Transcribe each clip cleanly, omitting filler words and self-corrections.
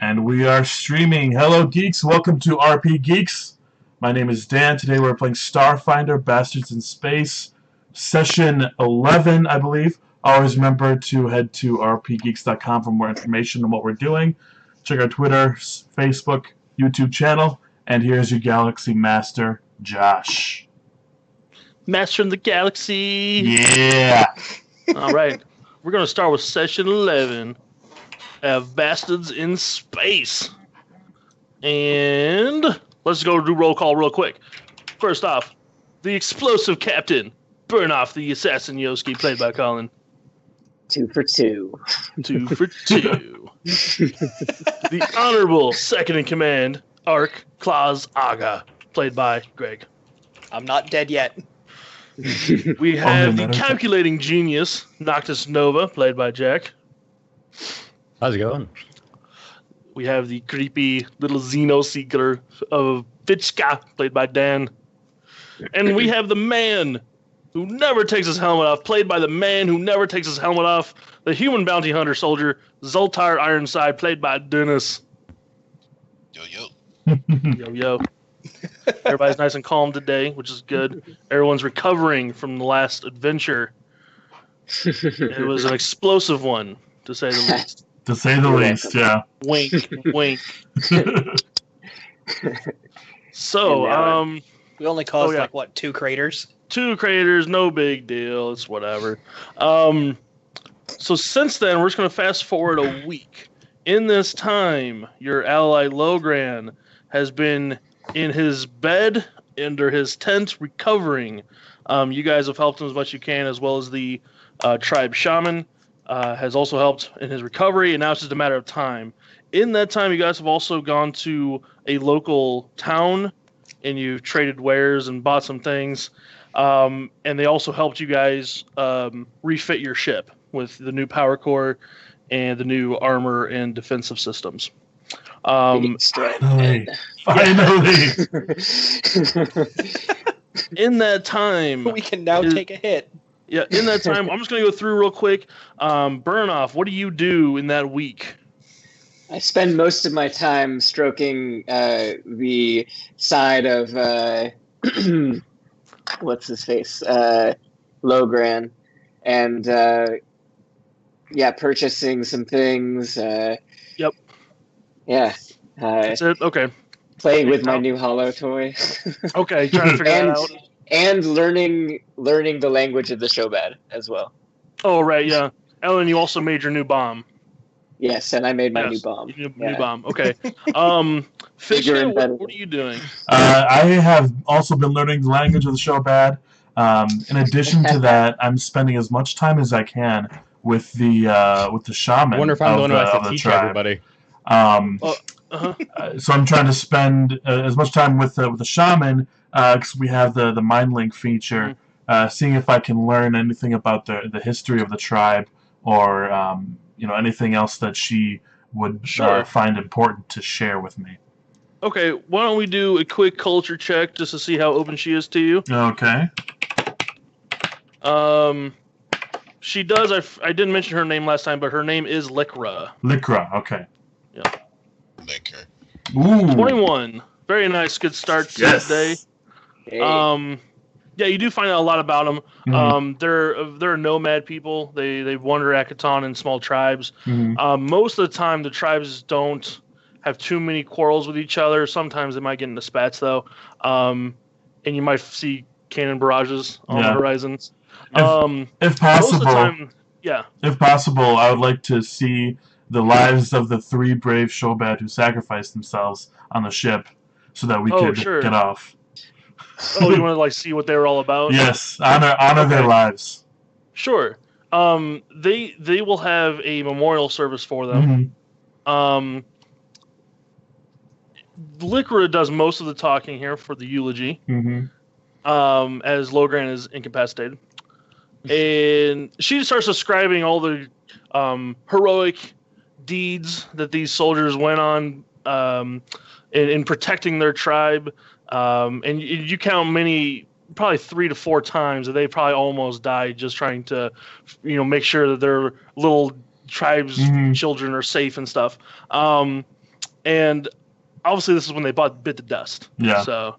And we are streaming. Hello, geeks. Welcome to RPGeeks. My name is Dan. Today we're playing Starfinder, Bastards in Space, Session 11, I believe. Always remember to head to rpgeeks.com for more information on what we're doing. Check our Twitter, Facebook, YouTube channel. And here's your Galaxy Master, Josh. Master in the Galaxy. Yeah. All right. We're going to start with Session 11 of Bastards in Space. And let's go do roll call real quick. First off, the explosive captain. Burn off the assassin Yoski, played by Colin. 2 for 2. 2 for 2. The honorable second in command, Ark Claus Aga, played by Greg. I'm not dead yet. We have the calculating genius, Noctis Nova, played by Jack. How's it going? We have the creepy little Xeno-seeker of Fitchka, played by Dan. And we have the man who never takes his helmet off, played by the man who never takes his helmet off, the human bounty hunter soldier, Zoltar Ironside, played by Dennis. Yo. Yo. Everybody's nice and calm today, which is good. Everyone's recovering from the last adventure. It was an explosive one, to say the least. To say the least, yeah. Wink, wink. So, we only caused, 2 craters? 2 craters, no big deal. It's whatever. So since then, we're just going to fast forward a week. In this time, your ally Logran has been in his bed, under his tent, recovering. You guys have helped him as much as you can, as well as the tribe shaman has also helped in his recovery, and now it's just a matter of time. In that time, you guys have also gone to a local town, and you've traded wares and bought some things, and they also helped you guys refit your ship with the new power core and the new armor and defensive systems. Finally. In that time, we can now take a hit. Yeah, in that time, I'm just going to go through real quick. Burn off, what do you do in that week? I spend most of my time stroking the side of what's his face, Logran, and purchasing some things. Yep. Yeah. That's it. Okay. Playing with my new Hollow toy. Okay, trying to figure that out. And learning the language of the Shobad as well. Oh, right, yeah. Ellen, you also made your new bomb. Yes, and I made my new bomb. New bomb, okay. Fisher, what are you doing? I have also been learning the language of the Shobad. In addition to that, I'm spending as much time as I can with the shaman. I wonder if I'm the one who has to teach everybody. So I'm trying to spend as much time with the shaman, because we have the mind link feature, seeing if I can learn anything about the history of the tribe, or anything else that she would find important to share with me. Okay, why don't we do a quick culture check just to see how open she is to you? Okay. She does. I didn't mention her name last time, but her name is Likra. Likra, okay. Yeah. Liquor. Ooh. 21. Very nice. Good start to the day. Hey. Yeah, you do find out a lot about them. Mm-hmm. They're nomad people. They wander at Catan in small tribes. Mm-hmm. Most of the time, the tribes don't have too many quarrels with each other. Sometimes they might get into spats, though. And you might see cannon barrages on the horizons. If possible, most of the time, yeah. If possible, I would like to see the lives of the 3 brave Shobad who sacrificed themselves on the ship, so that we could get off. Oh, you want to see what they were all about? Yes, honor their lives. Sure. They will have a memorial service for them. Mm-hmm. Likra does most of the talking here for the eulogy. Mm-hmm. As Logran is incapacitated, and she starts describing all the heroic deeds that these soldiers went on in protecting their tribe. And you count many, probably 3 to 4 times that they probably almost died just trying to, make sure that their little tribes' children are safe and stuff. and obviously this is when they bit the dust. Yeah. So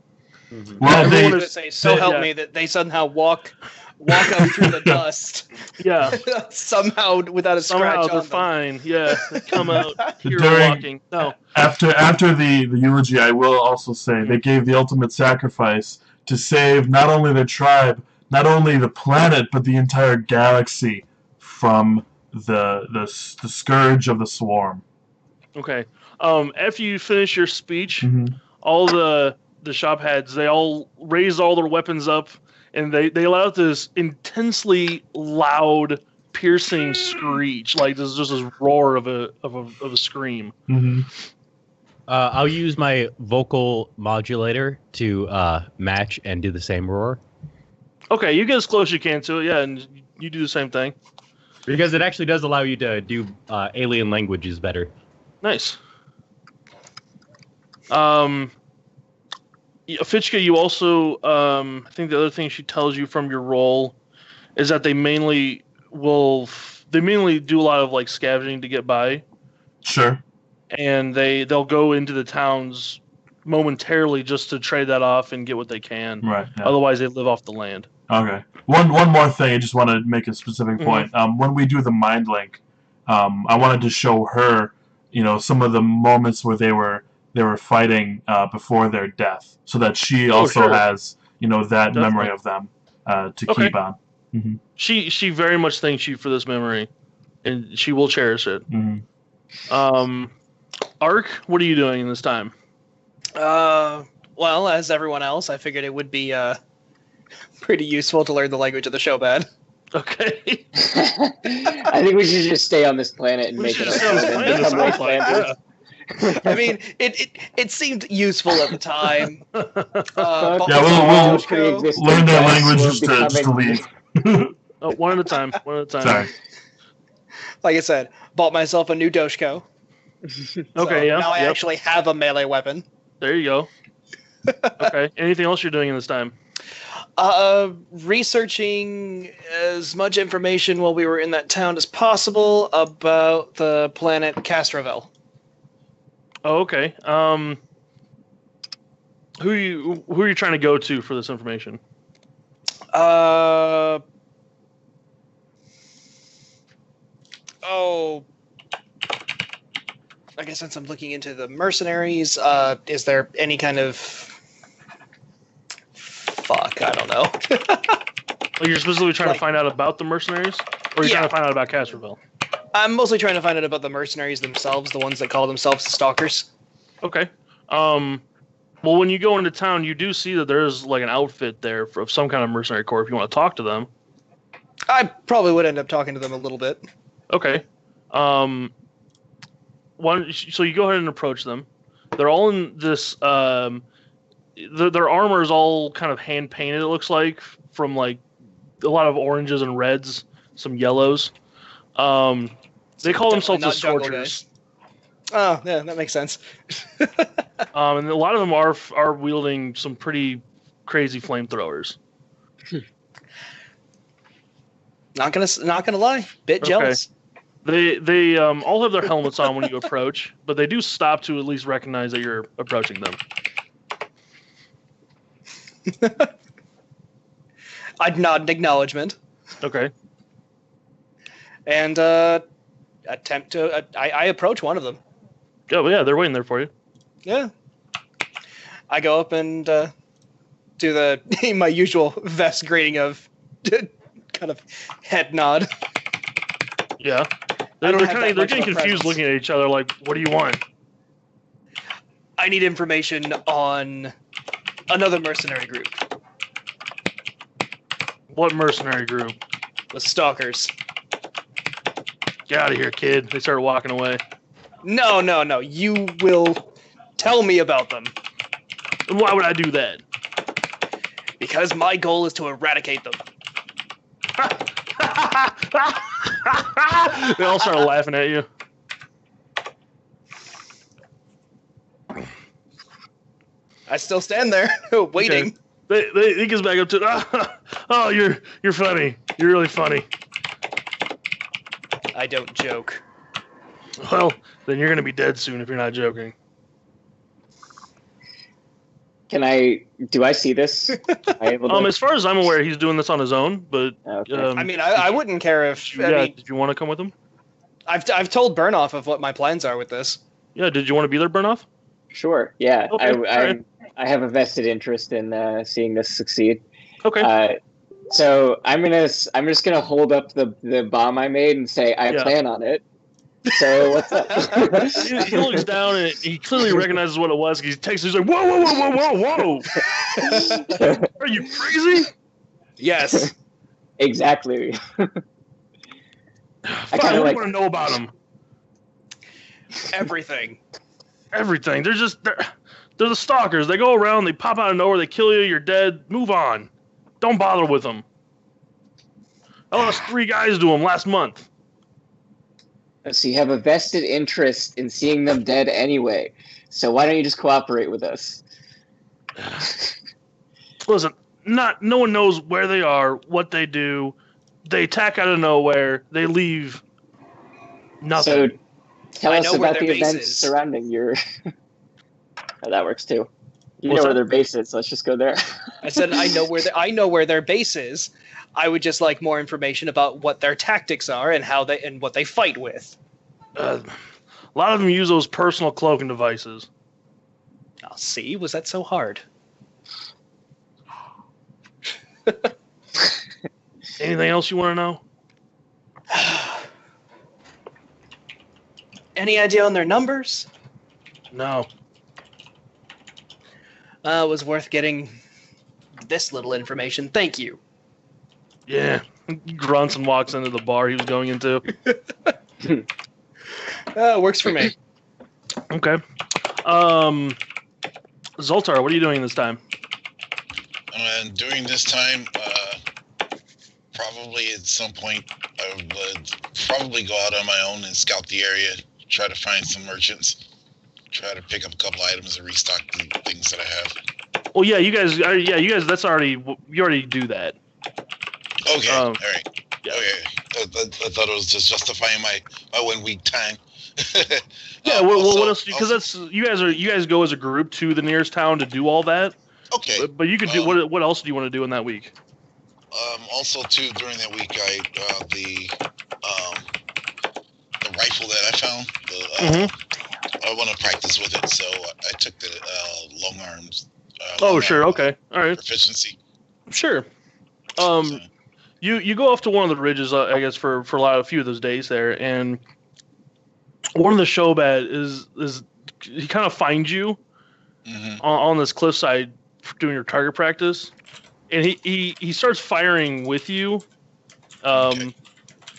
Well, Everyone they, would say, "So help me," that they somehow walk up through the dust. yeah, somehow without a somehow scratch they're on them. fine. Yeah, they come out hero During- walking. No, after the eulogy, I will also say they gave the ultimate sacrifice to save not only their tribe, not only the planet, but the entire galaxy from the scourge of the swarm. okay. After you finish your speech, Mm-hmm. all the shop heads, they all raise all their weapons up, and they let out this intensely loud, piercing screech, like there's just this roar of a scream. Mm-hmm. I'll use my vocal modulator to match and do the same roar. Okay, you get as close as you can to it, yeah, and you do the same thing. Because it actually does allow you to do alien languages better. Nice. Fitchka, you also, I think the other thing she tells you from your role is that they mainly do a lot of like scavenging to get by, Sure. and they'll go into the towns momentarily just to trade that off and get what they can. Right. Yeah. Otherwise, they live off the land. Okay. One more thing. I just want to make a specific point. When we do the mind link, I wanted to show her, some of the moments where they were fighting before their death, so that she also has, that memory of them to keep on. Mm-hmm. She very much thanks you for this memory, and she will cherish it. Mm-hmm. Ark, what are you doing in this time? Well, as everyone else, I figured it would be pretty useful to learn the language of the Showbad. Okay. I think we should just stay on this planet and make it our planet. I mean, it seemed useful at the time. We'll learn that language just to leave. One at a time. Sorry. Like I said, bought myself a new Doshko. Okay, yeah. Now I actually have a melee weapon. There you go. Okay. Anything else you're doing in this time? Researching as much information while we were in that town as possible about the planet Castrovel. Oh, okay. Who are you trying to go to for this information? I guess since I'm looking into the mercenaries, is there any kind of... Fuck, I don't know. Oh, you're specifically trying to find out about the mercenaries? Or are you trying to find out about Castrovel? I'm mostly trying to find out about the mercenaries themselves, the ones that call themselves the Stalkers. Okay. Well, when you go into town, you do see that there's like an outfit there of some kind of mercenary corps if you want to talk to them. I probably would end up talking to them a little bit. Okay. So you go ahead and approach them. They're all in this... their armor is all kind of hand-painted, it looks like, from like a lot of oranges and reds, some yellows. They call themselves the Scorchers. Oh, yeah, that makes sense. And a lot of them are wielding some pretty crazy flamethrowers. Not gonna lie, bit jealous. They all have their helmets on when you approach, but they do stop to at least recognize that you're approaching them. I'd nod in acknowledgement. Okay. And attempt to... I approach one of them. Oh, yeah, they're waiting there for you. Yeah. I go up and do my usual vest greeting of kind of head nod. Yeah. They're getting confused looking at each other like, what do you want? I need information on another mercenary group. What mercenary group? The Stalkers. Get out of here, kid. They start walking away. No. You will tell me about them. And why would I do that? Because my goal is to eradicate them. They all start laughing at you. I still stand there, waiting. Okay. He gets back up to, oh, you're funny. You're really funny. I don't joke. Well, then you're going to be dead soon if you're not joking. Do I see this? As far as I'm aware, he's doing this on his own. But Okay. I mean, I wouldn't care if. Did you want to come with him? I've told Burnoff of what my plans are with this. Yeah. Did you want to be there, Burnoff? Sure. Yeah. Okay, I have a vested interest in seeing this succeed. Okay. So I'm just gonna hold up the bomb I made and say I plan on it. So what's up? He looks down and he clearly recognizes what it was. He takes it. He's like, whoa, whoa, whoa, whoa, whoa, whoa! Are you crazy? Yes. Exactly. Fine, what do you want to know about him? Everything. Everything. They're the stalkers. They go around. They pop out of nowhere. They kill you. You're dead. Move on. Don't bother with them. I lost 3 guys to them last month. So you have a vested interest in seeing them dead anyway. So why don't you just cooperate with us? Listen, no one knows where they are, what they do. They attack out of nowhere. They leave nothing. So tell us about the events surrounding your... Oh, that works too. You know where their base is. So let's just go there. I said I know where their base is. I would just like more information about what their tactics are and what they fight with. A lot of them use those personal cloaking devices. I'll see. Was that so hard? Anything else you want to know? Any idea on their numbers? No. It was worth getting this little information. Thank you. Yeah. He grunts and walks into the bar he was going into. Works for me. Okay. Zoltar, what are you doing this time? During this time, probably at some point, I would probably go out on my own and scout the area, try to find some merchants, try to pick up a couple items and restock the things that I have. Well, yeah, you guys. That's already. You already do that. Okay. All right. Yeah. Okay. I thought it was just justifying my 1 week time. Yeah. What else? Because that's you guys go as a group to the nearest town to do all that. Okay. But you could do what else do you want to do in that week? Also, too, during that week, the rifle that I found, I want to practice with it, so I took the long arms. Sure. Okay. All right. Proficiency. Sure. You go off to one of the ridges, I guess, for a few of those days there, and one of the Shobat is he kind of finds you on this cliffside doing your target practice, and he starts firing with you, kind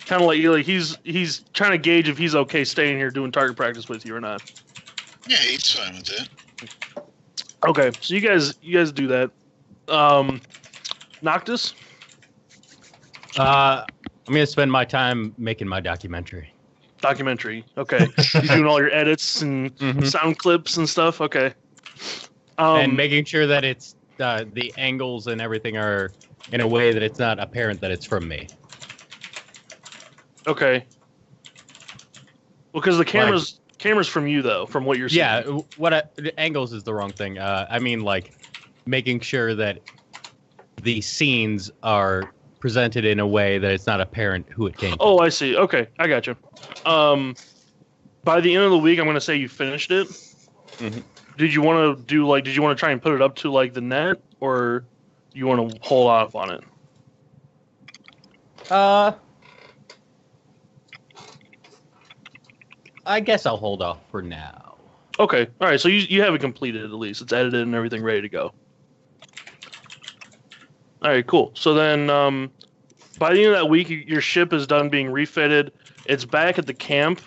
of like he's trying to gauge if he's okay staying here doing target practice with you or not. Yeah, he's fine with that. Okay, so you guys do that. Noctis? I'm gonna spend my time making my documentary. Okay. You doing all your edits and sound clips and stuff. Okay. And making sure that it's the angles and everything are in a way that it's not apparent that it's from me. Okay. Well, because the camera's from you though, from what you're seeing. Yeah. The angles is the wrong thing. I mean, like making sure that the scenes are presented in a way that it's not apparent who it came from. Oh, I see. Okay, I got you. By the end of the week, I'm going to say you finished it. Mm-hmm. Did you want to do Did you want to try and put it up to the net, or you want to hold off on it? I guess I'll hold off for now. Okay. All right. So you have it completed at least. It's edited and everything ready to go. All right. Cool. So then, by the end of that week, your ship is done being refitted. It's back at the camp.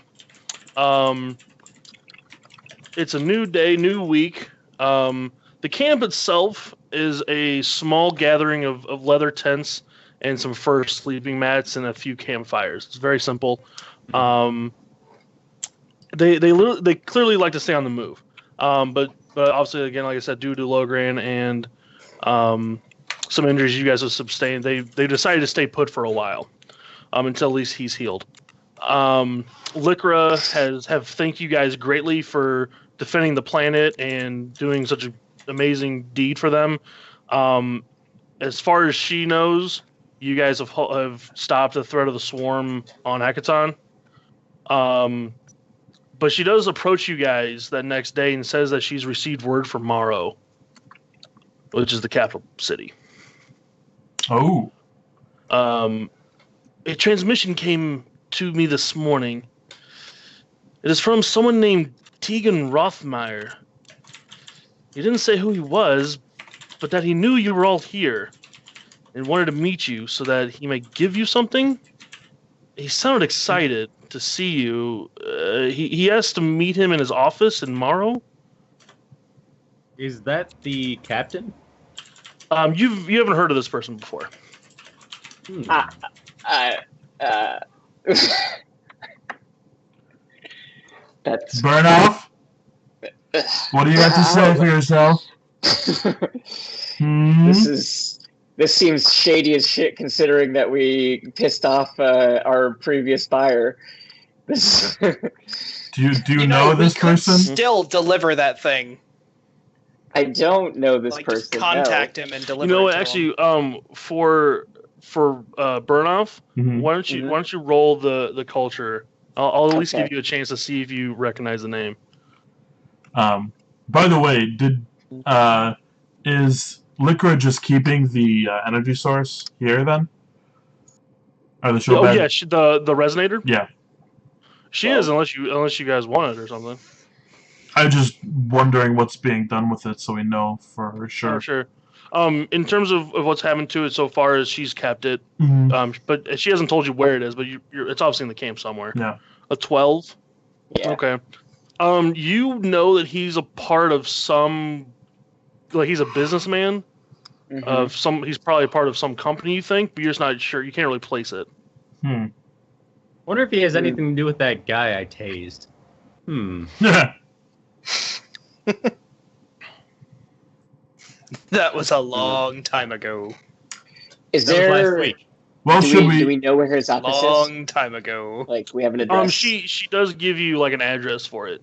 It's a new day, new week. The camp itself is a small gathering of leather tents and some fur sleeping mats and a few campfires. It's very simple. They clearly like to stay on the move, but obviously, again, like I said, due to Logran and some injuries you guys have sustained, they decided to stay put for a while, until at least he's healed. Lycra have thanked you guys greatly for defending the planet and doing such a amazing deed for them. As far as she knows, you guys have stopped the threat of the swarm on Hackathon. But she does approach you guys that next day and says that she's received word from Morrow, which is the capital city. Oh. A transmission came to me this morning. It is from someone named Tegan Rothmeyer. He didn't say who he was, but that he knew you were all here and wanted to meet you so that he might give you something. He sounded excited to see you. He asked to meet him in his office in Morrow. Is that the captain? You haven't heard of this person before. That's Burn off. What do you have to say for yourself? This seems shady as shit, considering that we pissed off our previous buyer. Do you know this person? Still deliver that thing. I don't know this person. Just contact him and deliver. You know it what? to Actually, him. for Burnoff, Mhm. why don't you roll the culture? I'll at least Okay. give you a chance to see if you recognize the name. By the way, is Liquor just keeping the energy source here then? Or the show bed? Yeah, the resonator. Yeah. She is, unless you guys want it or something. I'm just wondering what's being done with it so we know for sure. Oh, sure. In terms of what's happened to it so far, is she's kept it. Mhm. But she hasn't told you where it is. But it's obviously in the camp somewhere. Yeah. A 12. Yeah. Okay. You know that he's a part of some, like he's a businessman Mhm. of some. He's probably a part of some company. You think, but you're just not sure. You can't really place it. Wonder if he has anything to do with that guy I tased. That was a long time ago. Is That was last there? week. Well, Do we know where his office is? Long time ago. Like, we have an address. She does give you like an address for it.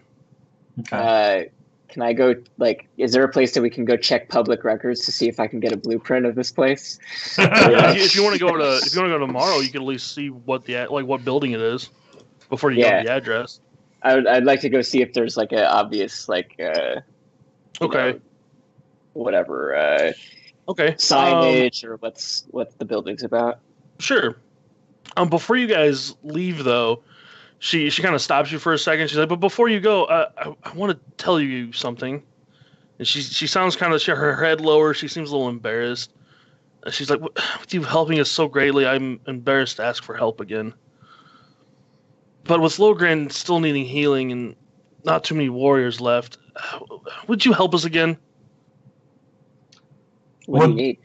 Okay. Can I go? Like, is there a place that we can go check public records to see if I can get a blueprint of this place? If you want to go to tomorrow, you can at least see what what building it is before you Yeah. get the address. I'd like to go see if there's like an obvious you Okay. know, whatever Okay. signage or what the building's about. Sure. Before you guys leave, though, she kind of stops you for a second. She's like, "But before you go, I want to tell you something." And she sounds kind of her head lower. She seems a little embarrassed. She's like, "With you helping us so greatly, I'm embarrassed to ask for help again. But with Logran still needing healing and not too many warriors left, would you help us again?" What do you need?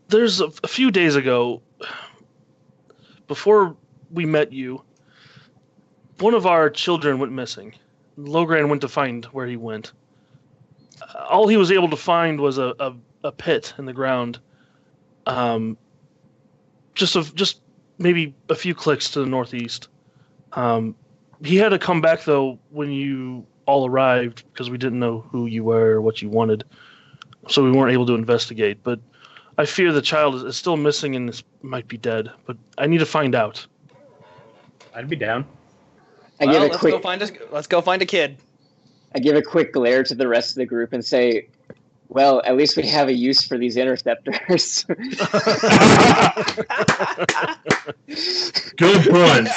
There's a few days ago, before we met you, one of our children went missing. Logran went to find where he went. All he was able to find was a pit in the ground. Just maybe a few clicks to the northeast. He had to come back, though, when you all arrived, because we didn't know who you were or what you wanted. So we weren't able to investigate. But I fear the child is still missing and might be dead. But I need to find out. I'd be down. Let's go find a kid. I give a quick glare to the rest of the group and say, "Well, at least we have a use for these interceptors." Good point.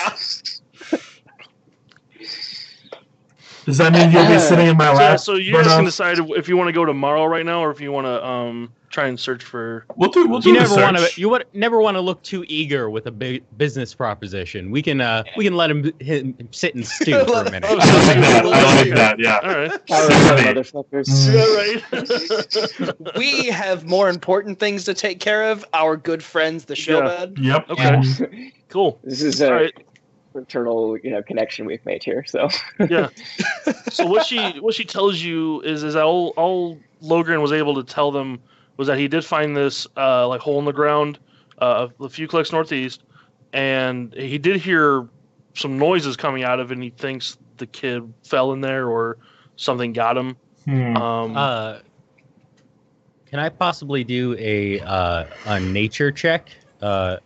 Does that mean you'll be sitting in my lap? So you guys can decide if you want to go tomorrow right now, or if you want to try and search for. We'll do You the never want to. search. You never want to look too eager with a big business proposition. We can let him sit and stew for a minute. I like that. Yeah. All right. Power motherfuckers. Right. We have more important things to take care of. Our good friends, the Showbad. Yep. Okay. Cool. This is All a right. fraternal, connection we've made here. So Yeah. So what she tells you is that all Logran was able to tell them was that he did find this hole in the ground, a few clicks northeast, and he did hear some noises coming out of it, and he thinks the kid fell in there or something got him. Can I possibly do a nature check? I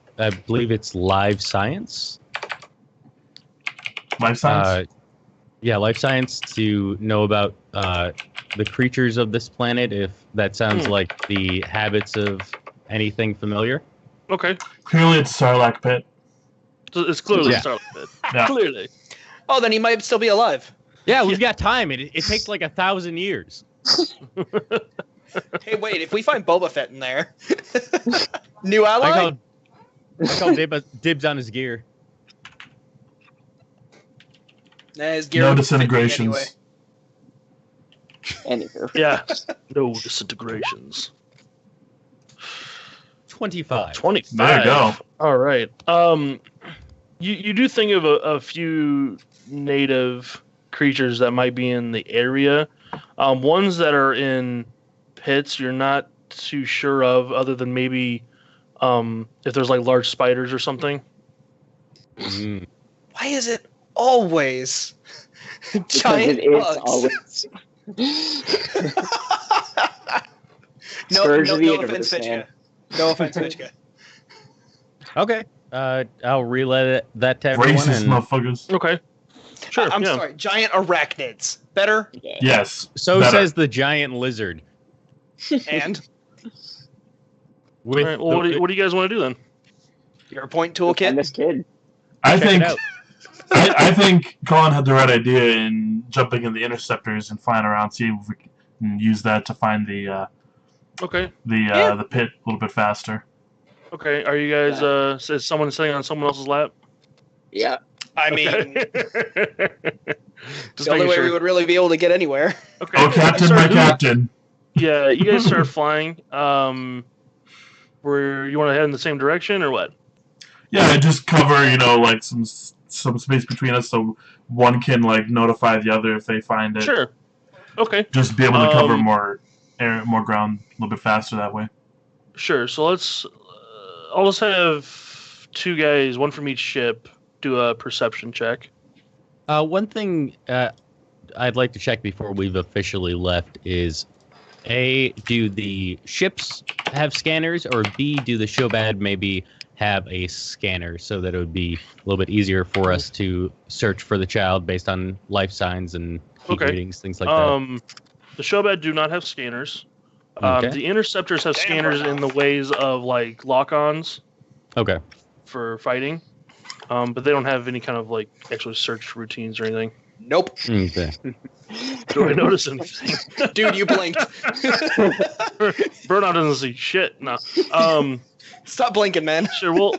believe it's live science. Life science? Yeah, life science to know about the creatures of this planet, if that sounds like the habits of anything familiar. Okay. Clearly it's Sarlacc pit. So it's clearly Yeah. Starlight Pit. Yeah. Clearly. Oh, then he might still be alive. Yeah, we've got time. It takes like 1,000 years. Hey, wait, if we find Boba Fett in there, new ally? I call dibs on his gear. Nah, his gear No would fit me disintegrations. anyway. Anywho. Yeah. No disintegrations. 25. 25. There you go. All right. You do think of a few native creatures that might be in the area. Ones that are in pits you're not too sure of, other than maybe if there's like large spiders or something. Mm. Why is it always Because giant it is bugs? always. No, Scourge no, of the no universe, offense, man. Fitchka. No offense, Fitchka. Okay. I'll relay that to everyone. Racist And motherfuckers. Okay. Sure. I'm yeah. sorry, giant arachnids. Better? Yeah. Yes. so better. says the giant lizard. And All right, well, what do you guys want to do then? your point And toolkit? this kid. I Check think it out. I think Colin had the right idea in jumping in the interceptors and flying around, see if we can use that to find the Okay. the pit a little bit faster. Okay. Are you guys? Is someone sitting on someone else's lap? Yeah. I mean, Okay. Just the only making way sure. we would really be able to get anywhere. Okay. Oh, Captain, Sorry, my who- Captain. Yeah, you guys start flying. Where you want to head in the same direction or what? Yeah, just cover, like some space between us, so one can notify the other if they find it. Sure. Okay. Just be able to cover Um, more ground a little bit faster that way. Sure. So let's. I'll just have two guys, one from each ship, do a perception check. One thing I'd like to check before we've officially left is A, do the ships have scanners, or B, do the Shobad maybe have a scanner so that it would be a little bit easier for us to search for the child based on life signs and heat Okay. readings, things like that. The Shobad do not have scanners. Okay. The interceptors have Damn scanners right in the ways of lock-ons Okay. for fighting, but they don't have any kind of actual search routines or anything. Nope. Okay. Do I notice anything? Dude, you blinked. Burnout doesn't see shit. No. Stop blinking, man. Sure. Well,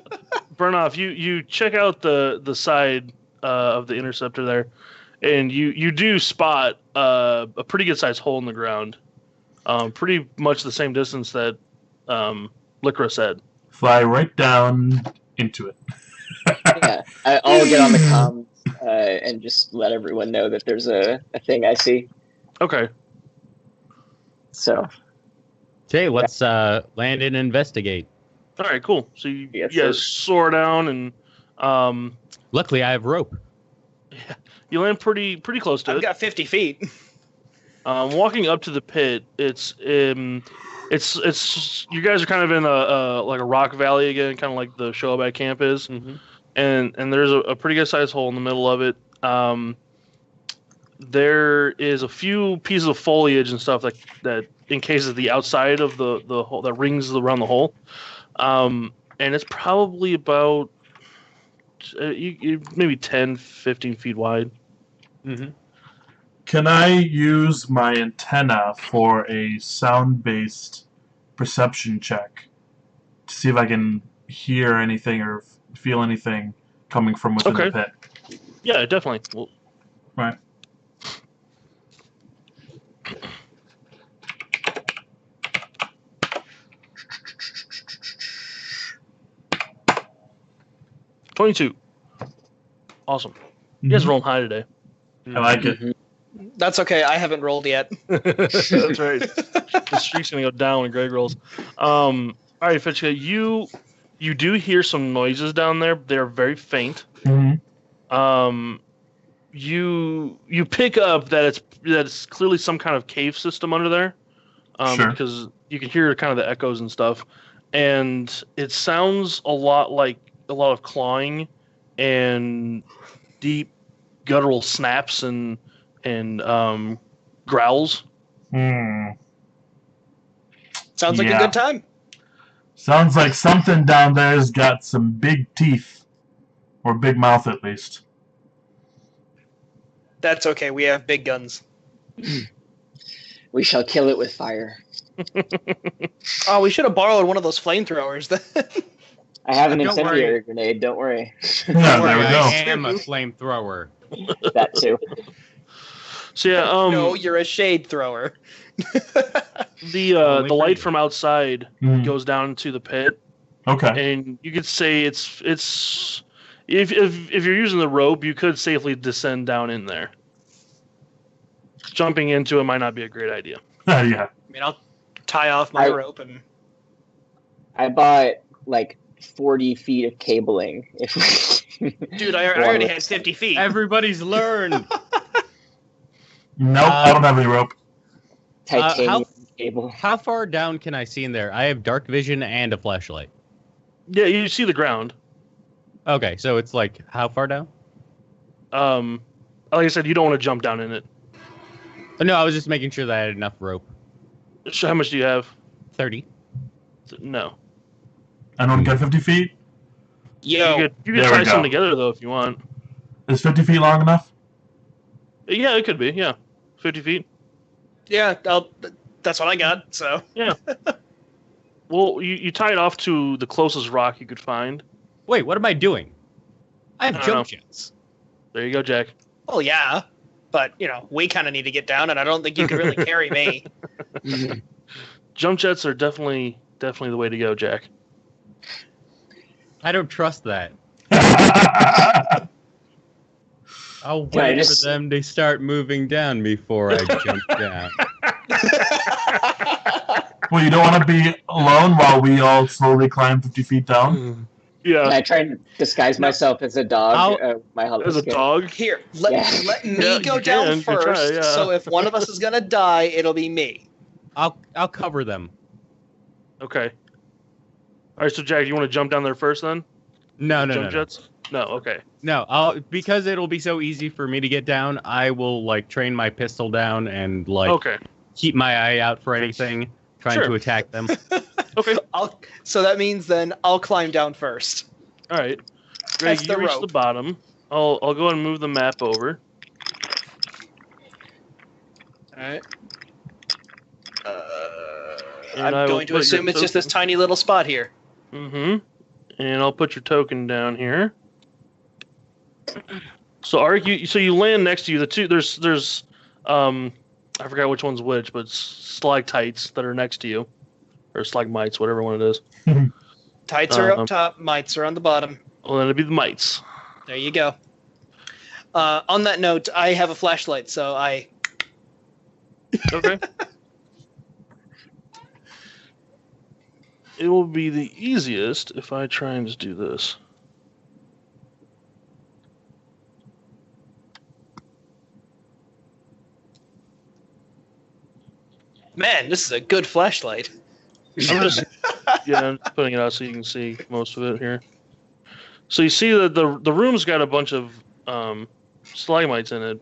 Burnoff, you check out the side of the interceptor there, and you do spot a pretty good sized hole in the ground, pretty much the same distance that Licorice said. Fly right down into it. Yeah. I'll get on the comms and just let everyone know that there's a thing I see. Okay. So, Okay, let's land and investigate. All right. Cool. So you Yes, guys sir. soar down, and Luckily, I have rope. you land pretty close to I've it. got 50 feet. Walking up to the pit, it's you guys are kind of in a rock valley again, kind of like the Showback camp is, Mm-hmm. and there's a pretty good sized hole in the middle of it. There is a few pieces of foliage and stuff that encases the outside of the hole that rings around the hole, and it's probably about maybe 10, 15 feet wide. Mm-hmm. Can I use my antenna for a sound-based perception check to see if I can hear anything or feel anything coming from within Okay. the pit? Yeah, definitely. Well, Right. $22. Awesome. You guys rolling high today. I like it. mhm. That's okay. I haven't rolled yet. That's right. The streak's gonna go down when Greg rolls. All right, Fitchka, you do hear some noises down there. They're very faint. Mhm. you pick up that it's clearly some kind of cave system under there, Sure. because you can hear kind of the echoes and stuff, and it sounds a lot like a lot of clawing and deep guttural snaps and growls. Sounds like a good time. Sounds like something down there's got some big teeth, or big mouth at least. That's okay. We have big guns. We shall kill it with fire. Oh, we should have borrowed one of those flamethrowers. I have an Don't incendiary worry. grenade. Don't worry. Yeah, there we I go. am a flamethrower. That too. So yeah, No, you're a shade thrower. the Only for light you. from outside Mm. goes down to the pit, Okay. and you could say it's if you're using the rope, you could safely descend down in there. Jumping into it might not be a great idea. Yeah. I mean, I'll tie off my I- rope and. I bought like 40 feet of cabling. Dude, I already had 50 feet. Everybody's learned. Nope, I don't have any rope. Titanium cable. How far down can I see in there? I have dark vision and a flashlight. Yeah, you see the ground. Okay, so it's like how far down? Like I said, you don't want to jump down in it. No, I was just making sure that I had enough rope. So how much do you have? 30. No. Anyone got 50 feet? Yo, You could There we tie go. some together though if you want. Is 50 feet long enough? Yeah, it could be. Yeah, 50 feet. yeah, that's what I got. So Well, you tie it off to the closest rock you could find. Wait, what am I doing? I have I don't jump know. jets. There you go, Jack. oh yeah, but we kind of need to get down, and I don't think you can really carry me. Jump jets are definitely the way to go, Jack. I don't trust that. I'll Can I wait just- for them to start moving down before I jump down. Well, you don't want to be alone while we all slowly climb 50 feet down? Can Yeah, I try and disguise myself as a dog? My hollow as a skin? dog. Here, let me Yeah, go you down can. You can try, first. yeah. So if one of us is gonna die, it'll be me. I'll cover them. Okay. All right, so Jack, you want to jump down there first then? No, Jump jets? No, okay. No, because it'll be so easy for me to get down. I will train my pistol down and Okay. keep my eye out for anything trying Sure. to attack them. Okay. So that means then I'll climb down first. All right. Greg, That's you the reach rope. the bottom. I'll go ahead and move the map over. All right. And I I'm will going to put assume your it's just this tiny little spot here. Mm-hmm. And I'll put your token down here. So you land next to you. The two there's I forgot which one's which, but stalactites that are next to you, or stalagmites, whatever one it is. Tights are Um, up top, mites are on the bottom. Well, then it'd be the mites. There you go. On that note, I have a flashlight, so I. Okay. It will be the easiest if I try and just do this. Man, this is a good flashlight. I'm just I'm just putting it out so you can see most of it here. So you see that the room's got a bunch of stalagmites in it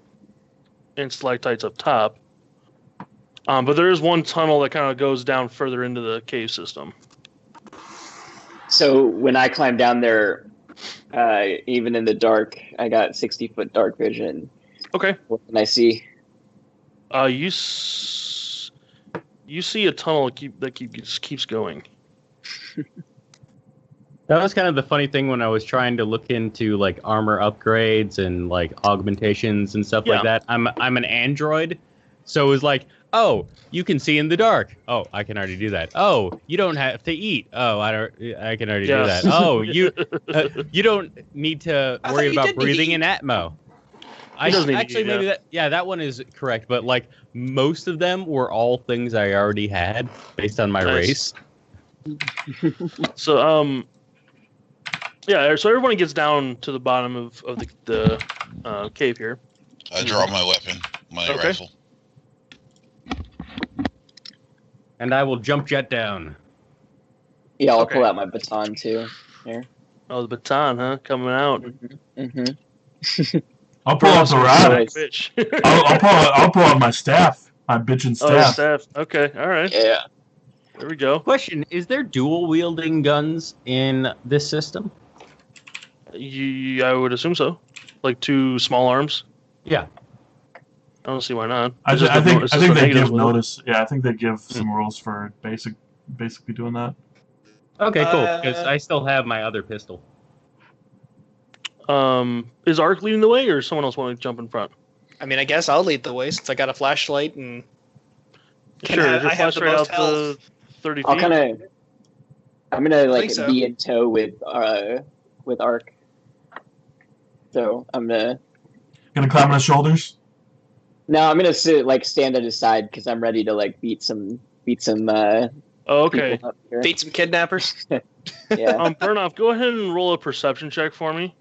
and stalactites up top. But there is one tunnel that kind of goes down further into the cave system. So when I climb down there, even in the dark, I got 60-foot dark vision. Okay. What can I see? You see a tunnel that keeps going. That was kind of the funny thing when I was trying to look into armor upgrades and augmentations and stuff like that. I'm an android, so it was like, oh, you can see in the dark. Oh, I can already do that. Oh, you don't have to eat. Oh, I can already do that. Oh, you don't need to I worry thought you about did need to breathing eat. in Atmo. He doesn't need to Actually, eat, maybe yeah. that one is correct, but most of them were all things I already had based on my Nice. race. So so everyone gets down to the bottom of the cave here. I draw my weapon, my Okay. rifle. And I will jump jet down. Yeah, I'll Okay. pull out my baton too. Here. Oh, the baton, huh? Coming out. Mm-hmm. I'll pull out the Burnout's rod. choice. Bitch. I'll pull out my staff. My bitchin' Oh, staff. staff. Okay, all right. Yeah. There we go. Question: is there dual wielding guns in this system? I would assume so. Like 2 small arms. Yeah. I don't see why not. I It's just think it's I just think the they negatives give with it. notice. Yeah, I think they give some rules for basically doing that. Okay, cool. Because I still have my other pistol. Is Ark leading the way, or someone else want to jump in front? I mean, I guess I'll lead the way since I got a flashlight and Sure. Is your I have the flashlight out most health. to 30 I'm feet? gonna like think so. be in tow with Ark. So I'm gonna. Gonna climb on his shoulders. No, I'm gonna stand at his side because I'm ready to like beat some Oh, okay. people up here. beat some kidnappers. Yeah. Burnoff, go ahead and roll a perception check for me.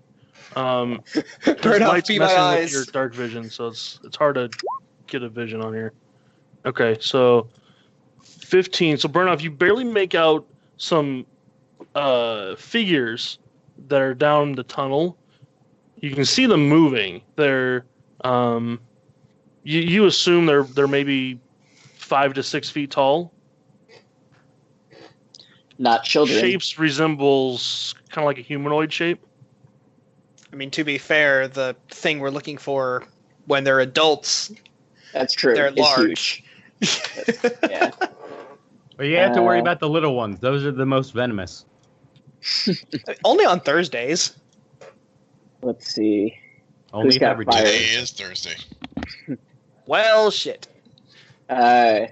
Burn This off, light's be my messing with eyes. your dark vision, so it's hard to get a vision on here. Okay, so 15. So Burnoff, you barely make out some figures that are down the tunnel. You can see them moving. They're you assume they're maybe 5 to 6 feet tall. Not children. Shapes resembles kind of like a humanoid shape. I mean, to be fair, the thing we're looking for when they're adults, That's true. they're It's large. huge. Yeah. But you have to worry Uh, about the little ones. Those are the most venomous. Only on Thursdays. Let's see. Only if got every fire? day. Today is Thursday. Well, shit. All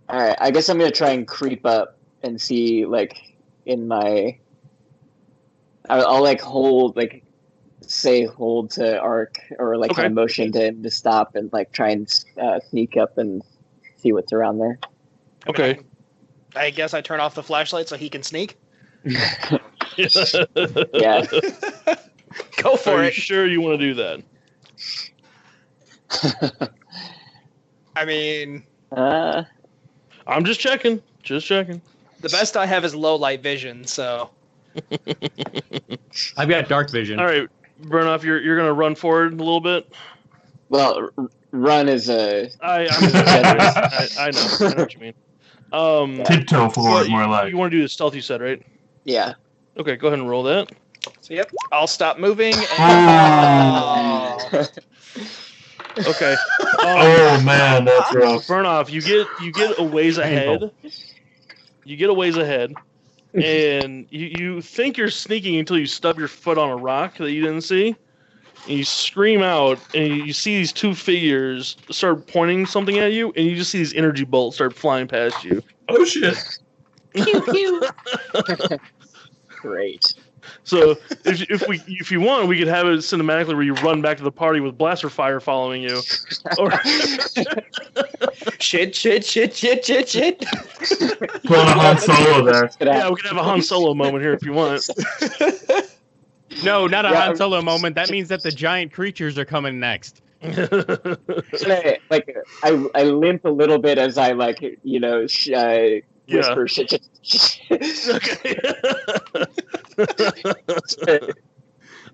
right. I guess I'm gonna try and creep up and see like in my. I'll like hold like say hold to Ark or like Okay. kind of motion to him to stop and like try and sneak up and see what's around there. Okay. I guess I turn off the flashlight so he can sneak. Yeah. Go for Are you it. sure you want to do that? I mean, I'm just checking. Just checking. the best I have is low light vision, so I've got dark vision. All right, Burnoff, you're gonna run forward a little bit. Well, run is a. I know what you mean. Tiptoe forward, more like. You want to do the stealth you said, right? Yeah. Okay, go ahead and roll that. so yep. I'll stop moving. And... Oh. Okay. Oh man, that's rough. Burnoff, you get a ways ahead. You get a ways ahead, and you think you're sneaking until you stub your foot on a rock that you didn't see. And you scream out, and you see these 2 figures start pointing something at you, and you just see these energy bolts start flying past you. Oh shit. Great. So if you want, we could have it cinematically where you run back to the party with blaster fire following you. Or shit. Pulling a Han Solo there. yeah, we could have a Han Solo moment here if you want. No, not a Yeah. Han Solo moment. That means that the giant creatures are coming next. I limp a little bit as I whisper shit. Okay.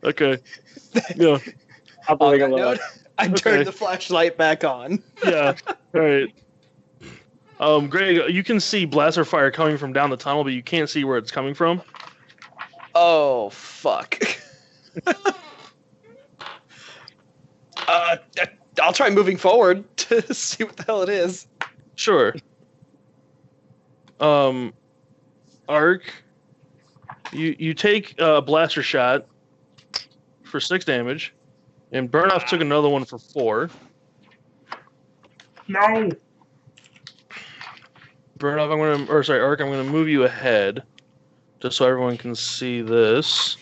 Okay. Yeah. I'm On pulling a that little. note, I Okay. turned the flashlight back on. Yeah. All right. Greg, you can see blaster fire coming from down the tunnel, but you can't see where it's coming from. Oh, fuck. I'll try moving forward to see what the hell it is. Sure. Ark, you take a blaster shot for 6 damage, and Burnoff took another one for 4. No. Burnoff, Ark, I'm gonna move you ahead, just so everyone can see this.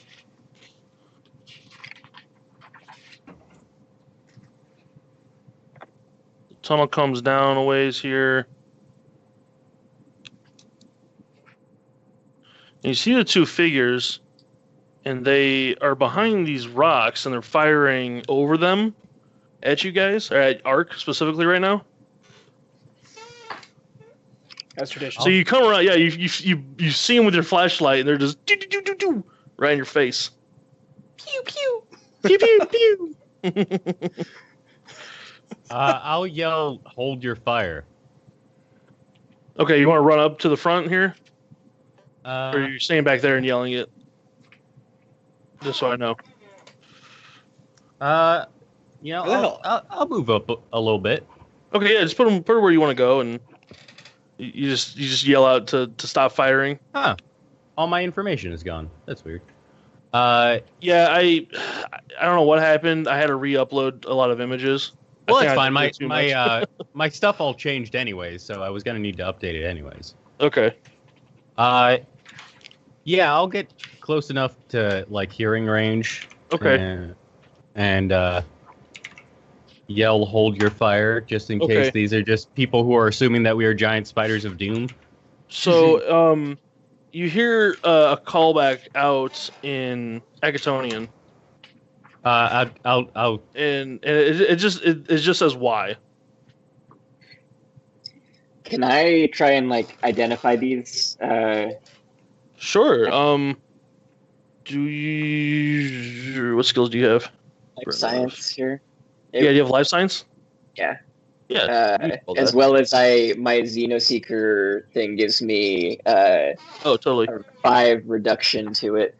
The tunnel comes down a ways here. And you see the 2 figures, and they are behind these rocks, and they're firing over them at you guys, or at Ark specifically right now. As traditional. So you come around, yeah, you see them with your flashlight, and they're just do right in your face. Pew pew. Pew pew pew. I'll yell, "Hold your fire!" Okay, you want to run up to the front here, or Uh, you're staying back there and yelling it? Just so I know. I'll move up a little bit. Okay, yeah, just put them where you want to go, and you just yell out to stop firing. Huh. All my information is gone. That's weird. Yeah, I don't know what happened. I had to re-upload a lot of images. Well, I it's think I fine. did too much. My stuff all changed anyways, so I was gonna need to update it anyways. Okay. Yeah, I'll get close enough to like hearing range. Okay. And yell, "Hold your fire!" Just in Okay. case these are just people who are assuming that we are giant spiders of doom. So, you hear a callback out in Acatonian, I'll and it just says why. Can I try and like identify these? Sure. Do you? What skills do you have? Like science here. Yeah, do you have life science? Yeah. Yeah. you can roll As that. well as my Xenoseeker thing gives me Oh, totally. a 5 reduction to it.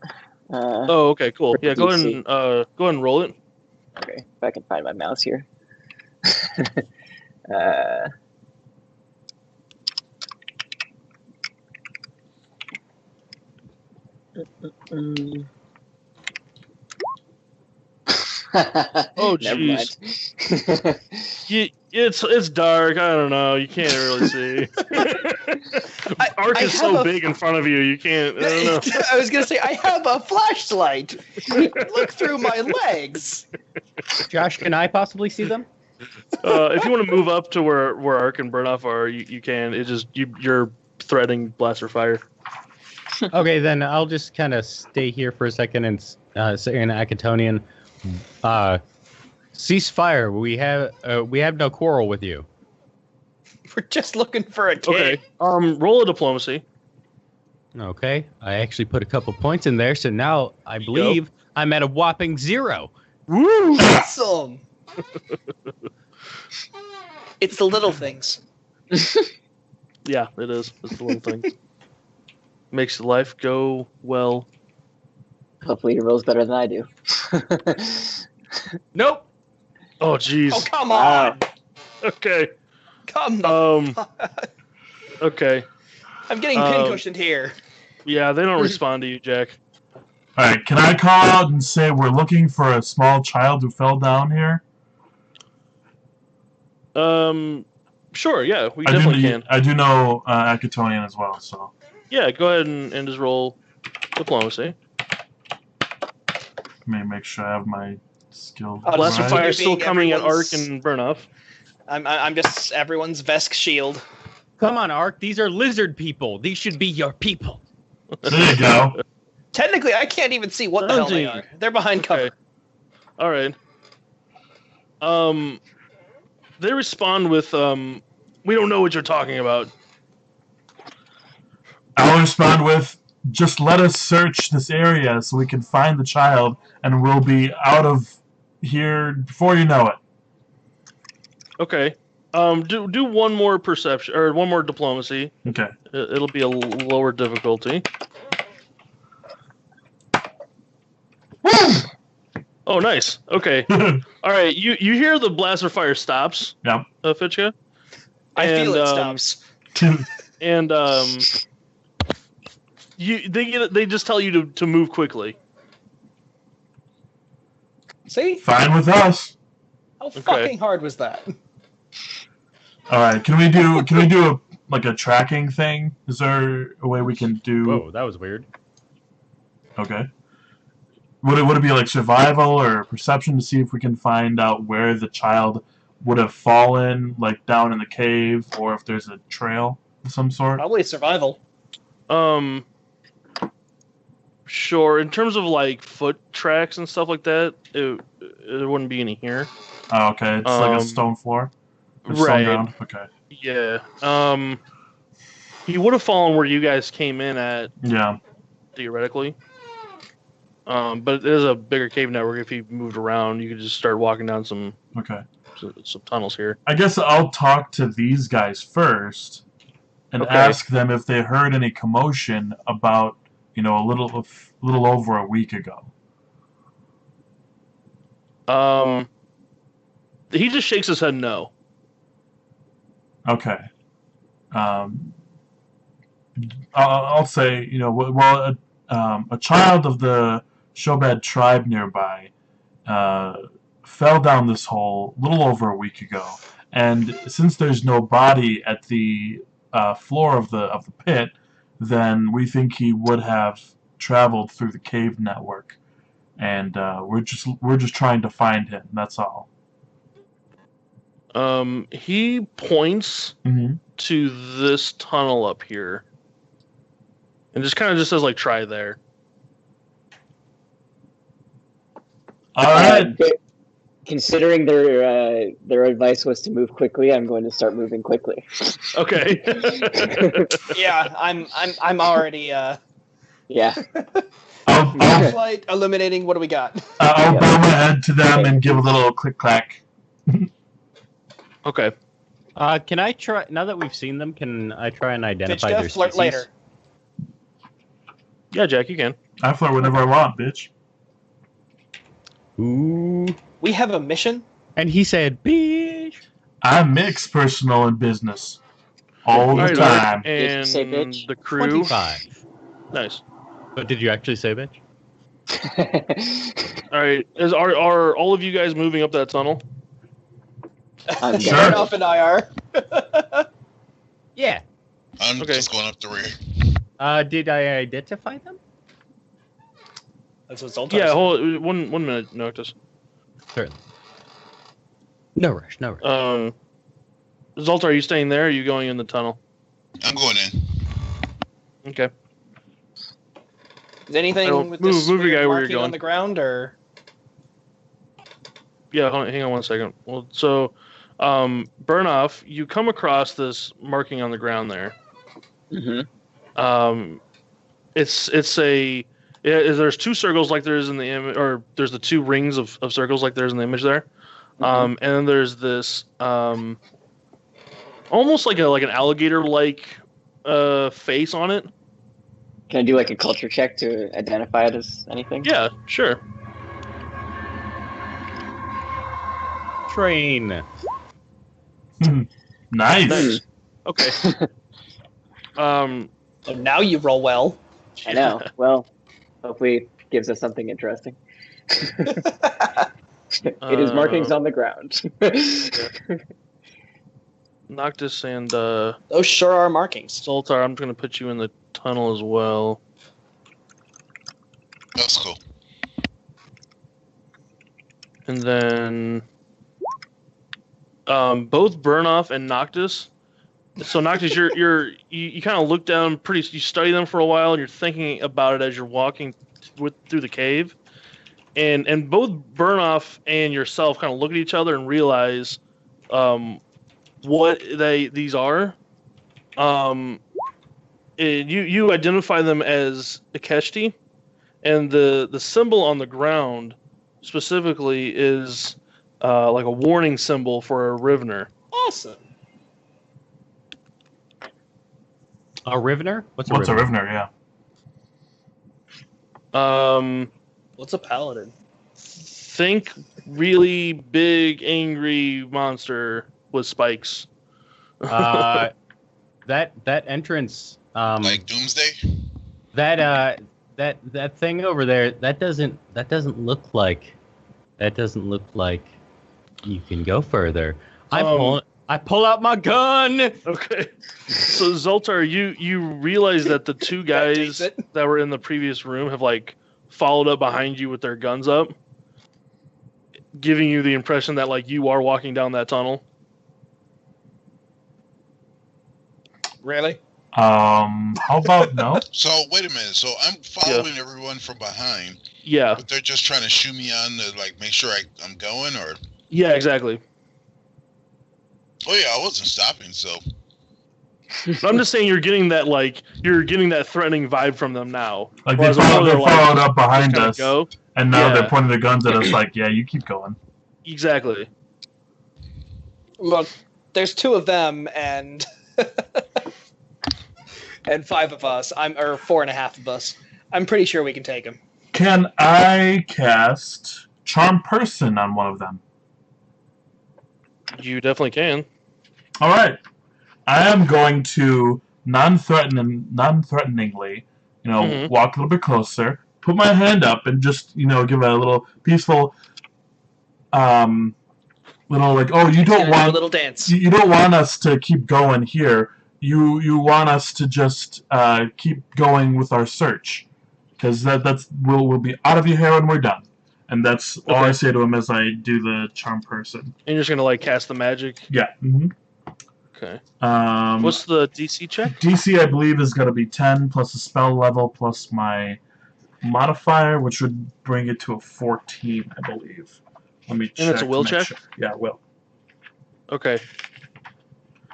Oh, okay, cool. for Yeah, go ahead DC. and roll it. Okay, if I can find my mouse here. Oh, Never jeez. mind. It's dark. I don't know. You can't really see. Ark I is so have a- big in front of you. You can't. I don't know. I was gonna say I have a flashlight. Look through my legs. Josh, can I possibly see them? If you want to move up to where Ark and Burnoff are, you can. It just you're threading blaster fire. Okay, then I'll just kind of stay here for a second and say in Acatonian, cease fire. We have no quarrel with you. We're just looking for a kid. Okay. Roll a diplomacy. Okay, I actually put a couple points in there, so now I you believe I'm at a whopping 0. Woo! Awesome. It's the little things. Yeah, it is. It's the little thing. Makes life go well. Hopefully he rolls better than I do. Nope. Oh, jeez. Oh, come Wow. on. Okay. Come on. Okay. I'm getting pincushioned here. Yeah, they don't respond to you, Jack. All right, can I call out and say we're looking for a small child who fell down here? Sure. Yeah, we definitely can. I do know Acatonian as well, so. Yeah, go ahead and just roll diplomacy. Let me make sure I have my skill. Blaster right. fire is still Being coming at Ark everyone's- and Burnoff. I'm just everyone's Vesk shield. Come on, Ark. These are lizard people. These should be your people. There you go. Technically, I can't even see what the hell they are. They're behind cover. Okay. All right. They respond with, "We don't know what you're talking about." I'll respond with, just let us search this area so we can find the child, and we'll be out of here before you know it. Okay. Do one more perception or one more diplomacy. Okay. It'll be a lower difficulty. Oh, nice. Okay. All right. You hear the blaster fire stops. Yep. Fitchka. I feel And, it stops. And they just tell you to move quickly. See? Fine with us. How fucking hard was that? All right. Can we do a tracking thing? Is there a way we can do? Whoa, that was weird. Okay. Would it be like survival or perception to see if we can find out where the child would have fallen, like down in the cave, or if there's a trail of some sort? Probably survival. sure. In terms of like foot tracks and stuff like that, there wouldn't be any here. Oh, okay. It's like a stone floor. Or stone Right. ground. Okay. Yeah. He would have fallen where you guys came in at, Yeah. theoretically. But it is a bigger cave network. If he moved around, you could just start walking down some Okay. some tunnels here. I guess I'll talk to these guys first and Okay. ask them if they heard any commotion about, a little over a week ago. He just shakes his head no. Okay. I'll say, well, a child of the Shobad tribe nearby fell down this hole a little over a week ago, and since there's no body at the floor of the pit, then we think he would have traveled through the cave network, and we're just trying to find him. That's all. He points to this tunnel up here, and just says like, "Try there." All right. Considering their advice was to move quickly, I'm going to start moving quickly. Okay. Yeah, I'm already Yeah. flashlight illuminating. What do we got? I'll bow my head to them and give a little click clack. Okay. Can I try, now that we've seen them, can I try and identify Bitch, their flirt species? later. Yeah, Jack, you can. I flirt whenever I want, bitch. Ooh. We have a mission. And he said, bitch. I mix personal and business all the Alright, time. Did you And say bitch? the crew. 25. Nice. But did you actually say bitch? All right. Are all of you guys moving up that tunnel? I'm Sure. going. Off and I are. Yeah. I'm Okay. just going up the rear. Did I identify them? That's what Zoltar Yeah. said. Hold one minute, Noctis. Certainly. No rush, no rush. Zoltar, are you staying there? Or are you going in the tunnel? I'm going in. Okay. Is anything I'll with move- this move your weird guy where you're marking going. on the ground, or Yeah. Hang on one second. Well, so, Burnoff, you come across this marking on the ground there. Mm-hmm. There's two circles like there is in the image, or there's the two rings of circles like there's in the image there. And then there's this almost like an alligator like face on it. Can I do like a culture check to identify it as anything? Yeah, sure. Train. Nice. Okay. so now you roll well. I know. Well, hopefully it gives us something interesting. It is markings on the ground. Noctis and Those sure are markings. Zoltar, I'm going to put you in the tunnel as well. That's cool. And then both Burnoff and Noctis. So Noctis, you kind of look down, you study them for a while, and you're thinking about it as you're walking through the cave. And both Burnoff and yourself kind of look at each other and realize what these are. You identify them as Akeshti, and the symbol on the ground specifically is like a warning symbol for a Rivener. Awesome. A Rivener? What's a What's a Rivener? Rivener? Yeah. What's a paladin? Think really big, angry monster with spikes. That entrance. Like Doomsday? That thing over there. That doesn't look like you can go further. I pull out my gun. Okay. So Zoltar, you realize that the two guys that were in the previous room have like followed up behind you with their guns up, giving you the impression that like you are walking down that tunnel. Really? How about no? So wait a minute. So I'm following everyone from behind, Yeah. but they're just trying to shoo me on to like make sure I'm going, or Yeah, exactly. oh yeah, I wasn't stopping. So I'm just saying you're getting that threatening vibe from them now. Like Whereas they before they're followed like, up behind just kinda us, go. and now Yeah. they're pointing their guns at us. Like, yeah, you keep going. Exactly. Well, there's 2 of them and and 5 of us. Or 4.5 of us. I'm pretty sure we can take them. Can I cast Charm Person on one of them? You definitely can. All right. I am going to non-threateningly, Mhm. walk a little bit closer, put my hand up, and just, give a little peaceful, little like, oh, you don't Do a want little dance. you don't want us to keep going here. You want us to just keep going with our search, because we'll be out of your hair when we're done. And that's all I Okay. say to him as I do the Charm Person. And you're just gonna like cast the magic. Yeah. Mm-hmm. Okay. Um, What's the DC check? DC, I believe, is going to be 10 plus the spell level plus my modifier, which would bring it to a 14, I believe. Let me check. And it's a will to make check? sure. Yeah, will. Okay.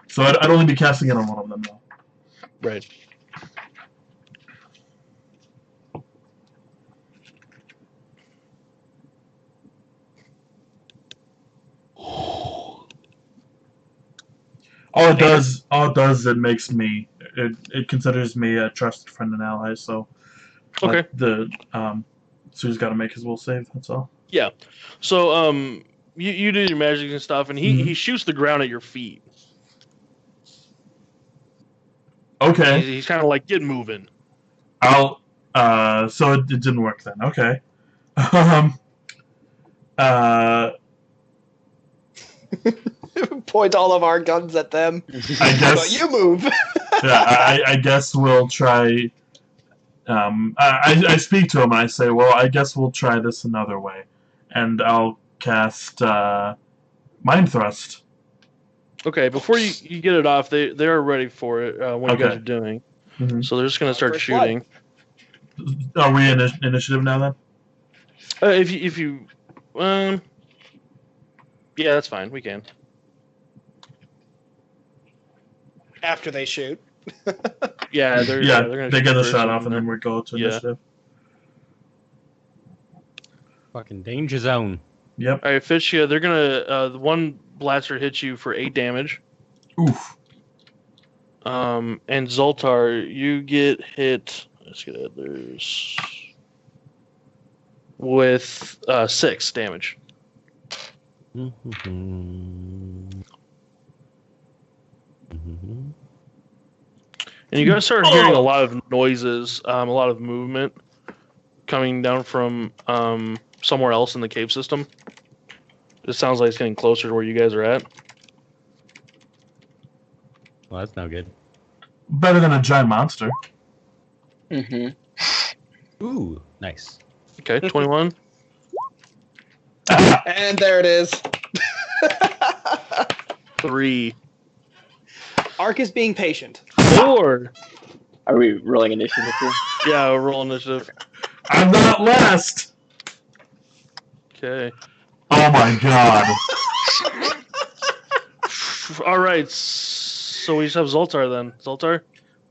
So I'd only be casting it on one of them, though. Right. All it does, it makes me, it considers me a trusted friend and ally. So, Okay. So he's got to make his will save. That's all. Yeah. So you do your magic and stuff, and he shoots the ground at your feet. Okay. He's kind of like, get moving. So it didn't work then. Okay. Point all of our guns at them. I guess. But you move. Yeah, I guess we'll try. I speak to him and I say, well, I guess we'll try this another way, and I'll cast Mind Thrust. Okay. Before you get it off, they are ready for it when you guys Okay. are doing. Mhm. So they're just gonna start First blood. shooting. Are we in initiative now then? If you yeah, that's fine. We can. After they shoot. Yeah, they're gonna they shoot get the first shot off and then we go to Yeah. initiative. Fucking danger zone. Yep. All right, Fitchia, they're gonna the one blaster hits you for 8 damage. Oof. And Zoltar, you get hit. Let's get it. There's with 6 damage. And you guys start hearing a lot of noises, a lot of movement coming down from somewhere else in the cave system. It sounds like it's getting closer to where you guys are at. Well, that's no good. Better than a giant monster. Mm-hmm. Ooh, nice. Okay, 21. And there it is. 3. Ark is being patient. 4. Are we rolling initiative here? Yeah, roll initiative. I'm not last. Okay. Oh my god. All right. So we just have Zoltar then. Zoltar?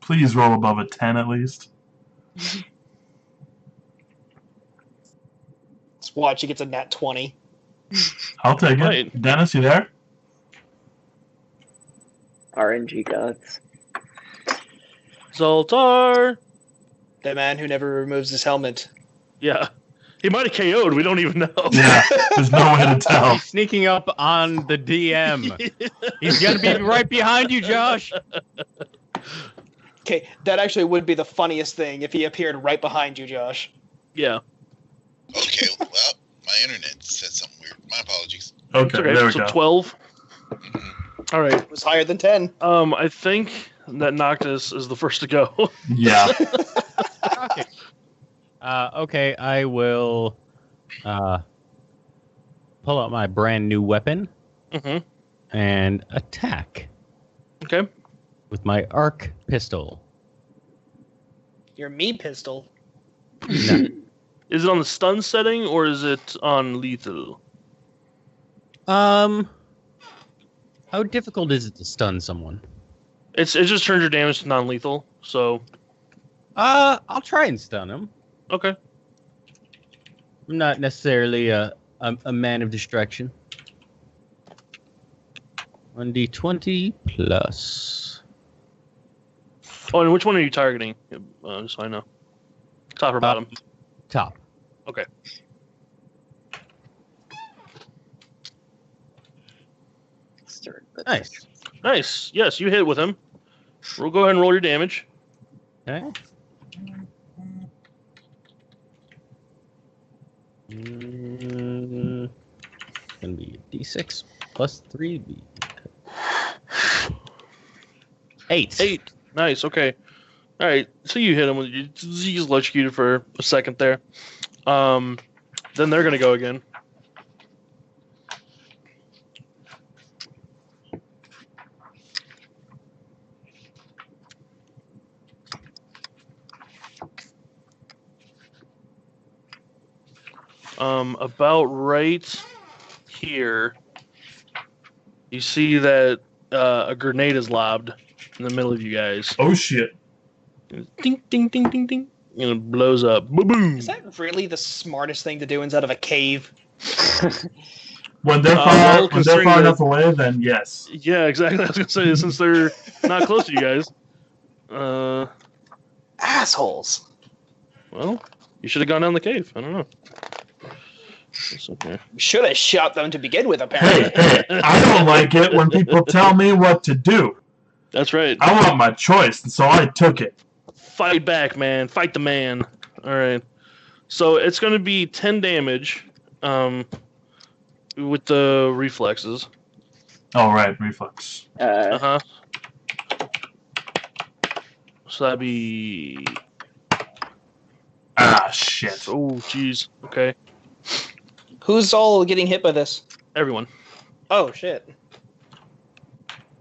Please roll above a 10 at least. Let's watch. He gets a nat 20. I'll take it. Right. Dennis, you there? RNG gods. Zoltar! The man who never removes his helmet. Yeah. He might have KO'd. We don't even know. Yeah. There's no way to tell. Sneaking up on the DM. He's gonna be right behind you, Josh. Okay, that actually would be the funniest thing if he appeared right behind you, Josh. Yeah. okay, well, my internet said something weird. My apologies. Okay, It's okay. there we So go. 12. All right. It was higher than 10. I think that Noctis is the first to go. Yeah. Okay. Okay, I will pull out my brand new weapon Mm-hmm. and attack. Okay. with my arc pistol. Your me pistol. No. Is it on the stun setting or is it on lethal? How difficult is it to stun someone? It just turns your damage to non-lethal. So I'll try and stun him. okay. I'm not necessarily a man of destruction. 1d20 plus. Oh, and which one are you targeting? Just so I know. Top or bottom? Top. Okay. Nice. Nice. Yes, you hit with him. We'll go ahead and roll your damage. Okay. Gonna be a d6 plus 3. 8. 8. Nice. Okay. All right. So you hit him with you just electrocuted for a second there. Then they're gonna go again. About right here, you see that a grenade is lobbed in the middle of you guys. Oh shit! Ding, ding, ding, ding, ding, and it blows up. Boom, boom. Is that really the smartest thing to do inside of a cave? When they're well, considering far that- enough away, then yes. Yeah, exactly. I was gonna say since they're not close to you guys. Assholes. Well, you should have gone down the cave. I don't know. It's okay. Should have shot them to begin with, Hey, apparently. hey, I don't like it when people tell me what to do. That's right. I want my choice, and so I took it. Fight back, man. Fight the man. All right. So it's going to be 10 damage with the reflexes. All right, reflex. Uh-huh. So that'd be... Ah, shit. Oh, jeez. Okay. Who's all getting hit by this? Everyone. Oh, shit.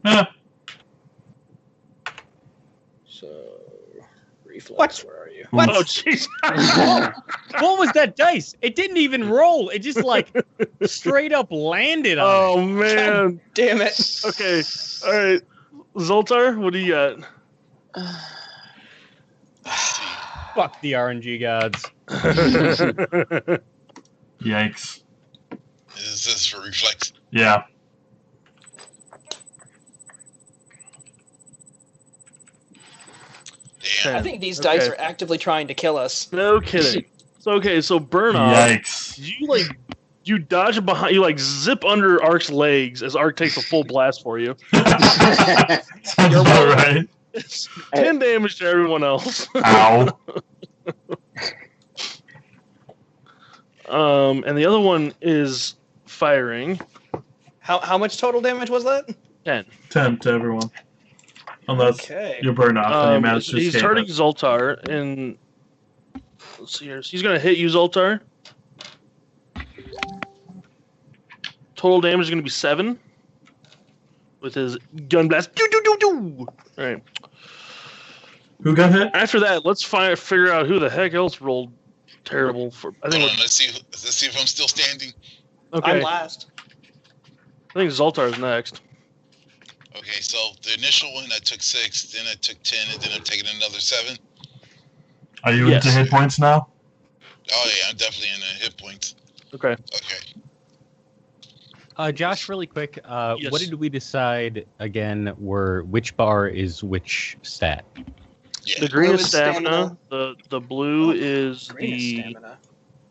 Eh, So, reflex, where are you? What? Oh, jeez. What was that dice? It didn't even roll. It just like straight up landed on Oh, man. Damn it. Okay. All right. Zoltar, what do you got? it. Fuck the RNG gods. yikes. Is this for reflex? Yeah. Damn. I think these dice Okay. are actively trying to kill us. No kidding. So, okay, so burn off. Yikes. You dodge behind, you like zip under Ark's legs as Ark takes a full blast for you. Sounds about right. It's 10 damage to everyone else. Ow. And the other one is firing. How much total damage was that? 10. 10 to everyone. Unless Okay. you burn off and you manage to He's escape targeting it. Zoltar, and let's see here. So he's gonna hit you, Zoltar. Total damage is gonna be 7 with his gun blast. Do do do do. All right. Who got hit? After that, let's figure out who the heck else rolled terrible for. I Hold think. on, let's see if I'm still standing. Okay. I'm last. I think Zoltar is next. Okay, so the initial one I took 6, then I took 10, and then I'm taking another 7. Are you Yes. into hit points now? Oh yeah, I'm definitely in the hit points. Okay. Okay. Josh, really quick, Yes. what did we decide again? Which bar is which stat? Yeah. The green Blue is is stamina. stamina. The blue is Green is the stamina.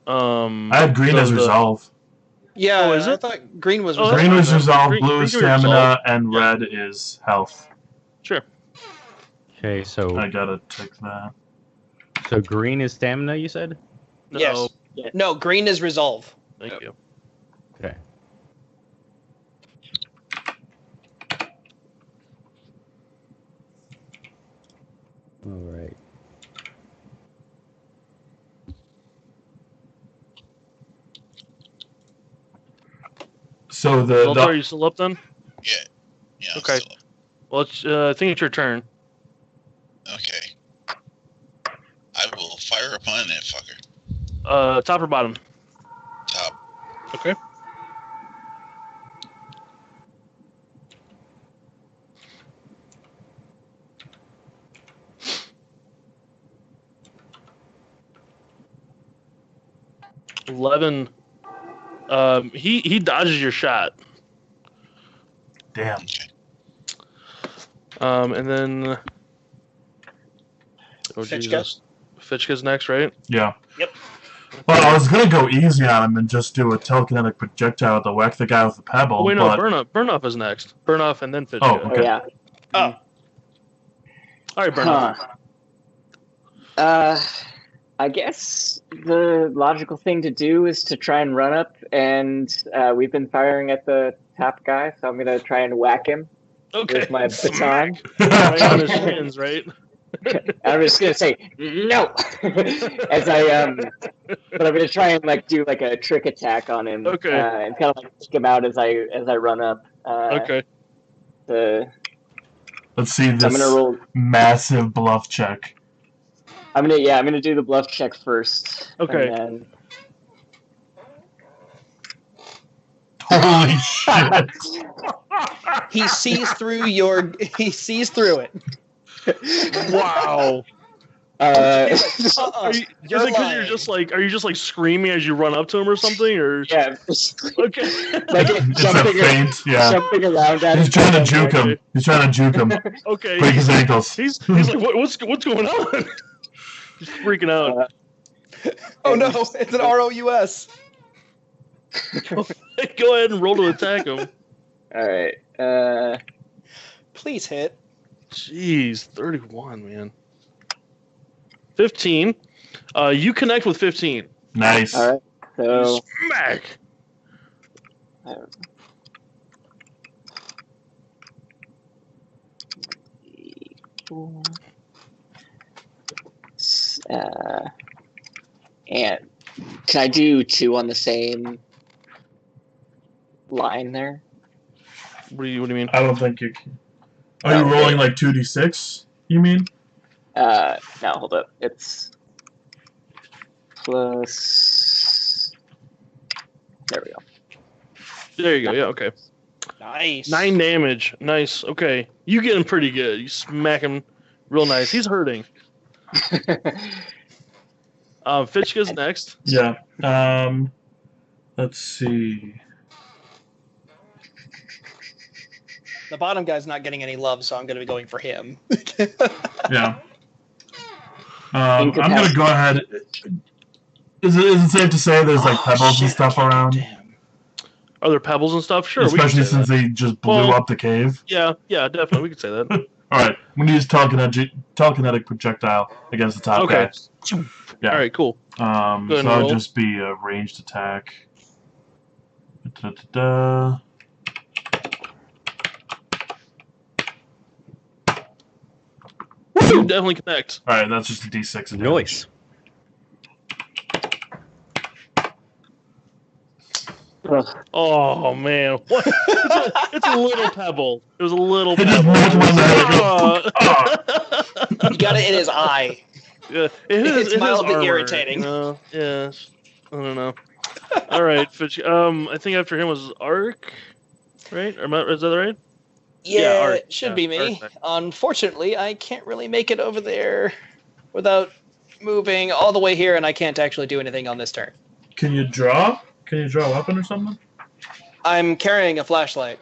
I had green so as the- resolve. Yeah, Oh, is I it? thought green was Oh, that's Green fine was then. resolve, Green- blue green is can be resolved. stamina, and Yeah. red is health. Sure. Okay, so I gotta take that. green is stamina, you said? No, Yes. No, green is resolve. thank you. Okay. All right. So Zoltar, are you still up then? Yeah. Yeah. I'm Okay. still up. Well, I think it's your turn. Okay. I will fire upon that fucker. Top or bottom? Top. Okay. $11. He dodges your shot. Damn. Okay. And then Fitchka? Jesus. Fitchka's next, right? Yeah. Yep. Well, I was gonna go easy on him and just do a telekinetic projectile to whack the guy with the pebble. Oh, wait, no, but... Burnup is next. Burnup and then Fitchka. Oh, Oh okay. yeah. Oh, All right, Burnup. I guess the logical thing to do is to try and run up, and we've been firing at the top guy, so I'm gonna try and whack him Okay. with my baton. Right on his shins, right? I'm just gonna say no as but I'm gonna try and do a trick attack on him. Okay. And kind of take him out as I run up. Okay. Let's see So I'm this gonna roll. massive bluff check. I'm gonna do the bluff check first. Okay. And Holy shit. he sees through it. Wow. then, Are you lying. are you just like screaming as you run up to him or something, or yeah, okay? It's a feint, yeah. jumping around at He's him. trying to juke him. He's trying to juke him. Okay. Break his ankles. He's like, what's going on? He's freaking out. Oh no, it's an ROUS. Go ahead and roll to attack him. All right. Please hit. Jeez, 31, man. 15. You connect with 15. Nice. All right. So Smack. And can I do 2 on the same line there? What do you mean? I don't think you can. Are you rolling like 2d6, you mean? No, hold up. It's plus. There we go. There you go. Yeah, okay. Nice. 9 damage. Nice. Okay. You get him pretty good. You smack him real nice. He's hurting. Fitchka's next. Yeah. Let's see. The bottom guy's not getting any love, so I'm going to be going for him. Yeah. I'm gonna go ahead. Is it safe to say there's pebbles and stuff around? Damn. Are there pebbles and stuff? Sure. Especially we can say since that. they just blew up the cave. Yeah, definitely. We could say that. All right, I'm gonna use telekinetic projectile against the top Okay. guy. Yeah. All right, cool. So ahead and that'll roll. just be a ranged attack. Da-da-da-da. You definitely connect. All right, that's just a d6. of damage. Noise. Oh man, what? It's a little pebble. It was a little It just pebble. moved one leg. Oh. He got it in his eye. Yeah, it's mildly armor, irritating. You know? Yeah, I don't know. All right, Fitch. I think after him was Ark, right? Is that right? Yeah, Art. it should Yeah, be me. Art. Unfortunately, I can't really make it over there without moving all the way here, and I can't actually do anything on this turn. Can you draw? Can you draw a weapon or something? I'm carrying a flashlight.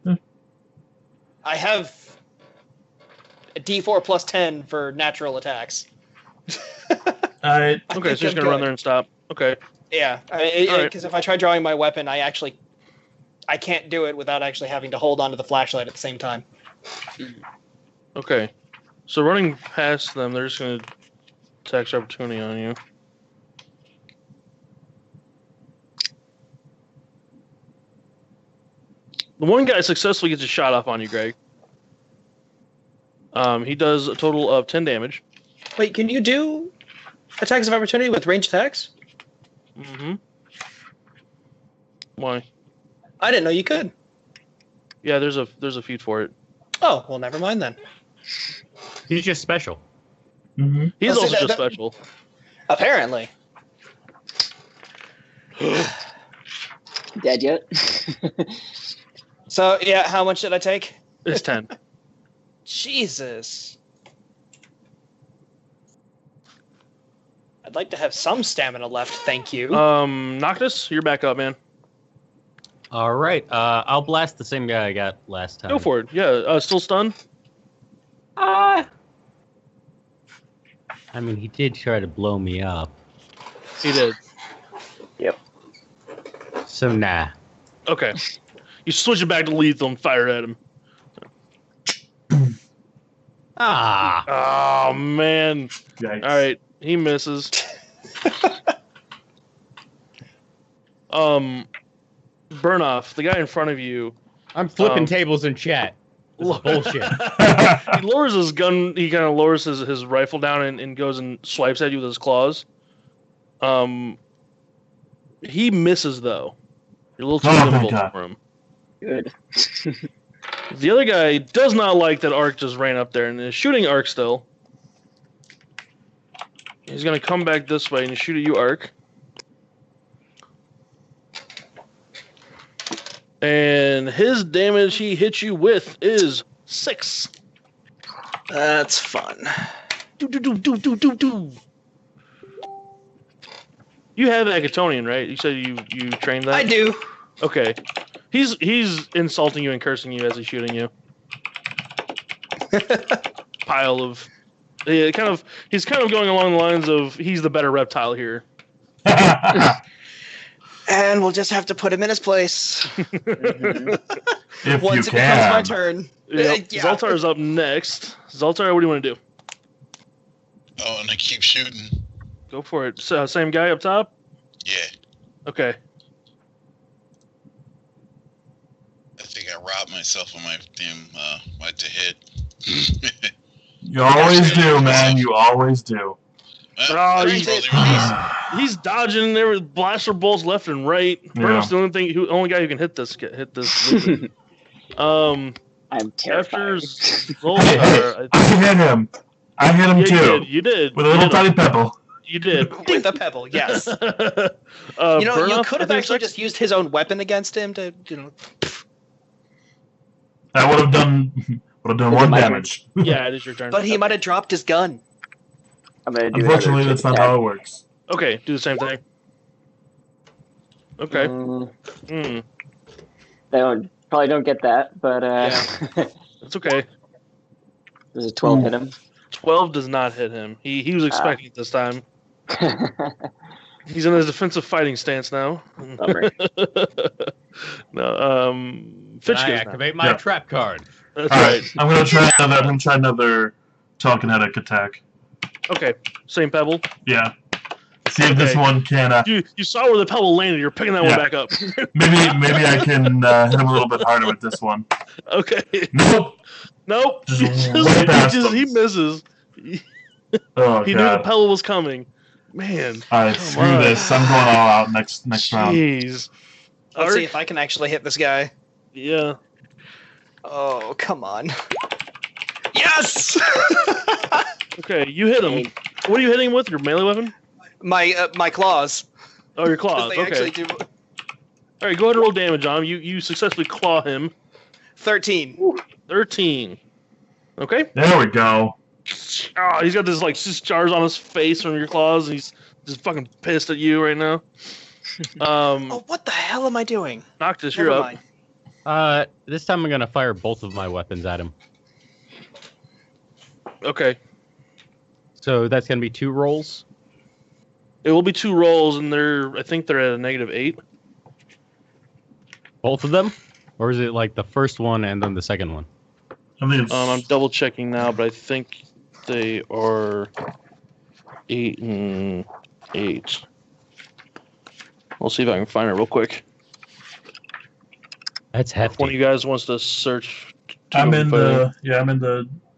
Hmm. I have a D4 plus 10 for natural attacks. I Okay, so you're just gonna run there and stop. Okay. Yeah, All right. because if I try drawing my weapon, I can't do it without actually having to hold onto the flashlight at the same time. Okay. So running past them, they're just gonna tax opportunity on you. The one guy successfully gets a shot off on you, Greg. He does a total of 10 damage. Wait, can you do attacks of opportunity with ranged attacks? Mm-hmm. Why? I didn't know you could. Yeah, there's a feat for it. Oh, well, never mind then. He's just special. Mm-hmm. He's Well, see, also that- just that- special. Apparently. Dead yet? So, yeah, how much did I take? It's 10. Jesus. I'd like to have some stamina left, thank you. Noctis, you're back up, man. All right. I'll blast the same guy I got last time. Go for it. Yeah, still stunned? I mean, he did try to blow me up. He did. So, nah. Okay. You switch it back to lethal and fire at him. Ah. Oh, man. Yikes. All right. He misses. Burnoff, the guy in front of you, I'm flipping tables in chat. This is bullshit. he lowers his gun. He kind of lowers his rifle down and goes and swipes at you with his claws. He misses though. You're a little too Oh, thank nimble God. for him. Good. The other guy does not like that Ark just ran up there and is shooting Ark still. He's gonna come back this way and shoot at you, Ark. And his damage he hits you with is 6. That's fun. Do. You have Agatonian, right? You said you trained that? I do. Okay. He's insulting you and cursing you as he's shooting you. Pile of he's kind of going along the lines of he's the better reptile here. And we'll just have to put him in his place If once you it becomes my can. turn. Yep. Yeah. Zoltar is up next. Zoltar, what do you want to do? Oh, and I keep shooting. Go for it. So, same guy up top? Yeah, Okay. I think I robbed myself of my damn right to hit. You always do, man. You always do. Oh, That's he's- totally reason. He's dodging there with blaster bolts left and right. Burnoff's the only guy who can hit this. Lizard. I'm After terrified. Zoltar, I hit him. I hit him too. You did. With a little You tiny pebble. You did. With a pebble, yes. You You could have actually just used his own weapon against him to, That would have done one my turn? damage. Yeah, it is your turn. But he might have dropped his gun. I'm gonna do Unfortunately, another that's not attack. how it works. Okay, do the same thing. Okay. Mm, probably don't get that, but It's okay. does a 12 hit him? 12 does not hit him. He was expecting it this time. He's in a defensive fighting stance now. Bummer. No, Fitch I goes now. activate my Yeah. trap card. That's All right. right, I'm gonna try another telekinetic attack. Okay, same pebble. Yeah. See if this Okay. one can. You saw where the pebble landed. You're picking that one Yeah. back up. Maybe I can hit him a little bit harder with this one. Okay. Nope. Nope. Just way past He him. misses. Oh He knew the god. pebble was coming. Man. All right, Come screw on. this. I'm going all out next round. Jeez. Let's see Ark? if I can actually hit this guy. Yeah. Oh, come on. Yes! Okay, you hit him. What are you hitting him with? Your melee weapon? my claws. Oh, your 'Cause claws. they actually Okay. do All right, go ahead and roll damage on him. You successfully claw him. 13. 13. Okay. There we go. Oh, he's got this like scars on his face from your claws. And he's just fucking pissed at you right now. Oh, what the hell am I doing? Noctis, you're Never up. mind. This time I'm gonna fire both of my weapons at him. Okay. So that's gonna be 2 rolls. It will be 2 rolls, and I think they're at a -8. Both of them, or is it like the first one and then the second one? I think it's, I'm double checking now, but I think they are 8 and 8. I'll see if I can find it real quick. That's If one of hefty. you guys wants to search. I'm in the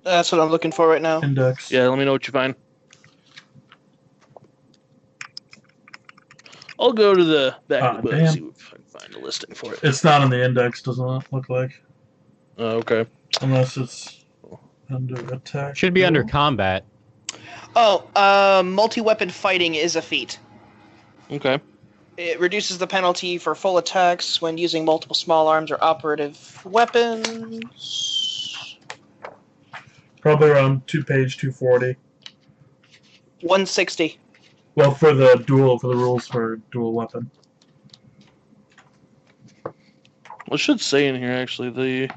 That's what I'm looking for right now. index. Yeah, let me know what you find. I'll go to the back of the book and damn. see if I can find a listing for it. It's not in the index, doesn't it look like? Okay. Unless it's under attack. Should be under combat. Oh, multi-weapon fighting is a feat. Okay. It reduces the penalty for full attacks when using multiple small arms or operative weapons. Probably around page 240. 160. Well, for the rules for dual weapon. Well, it should say in here actually the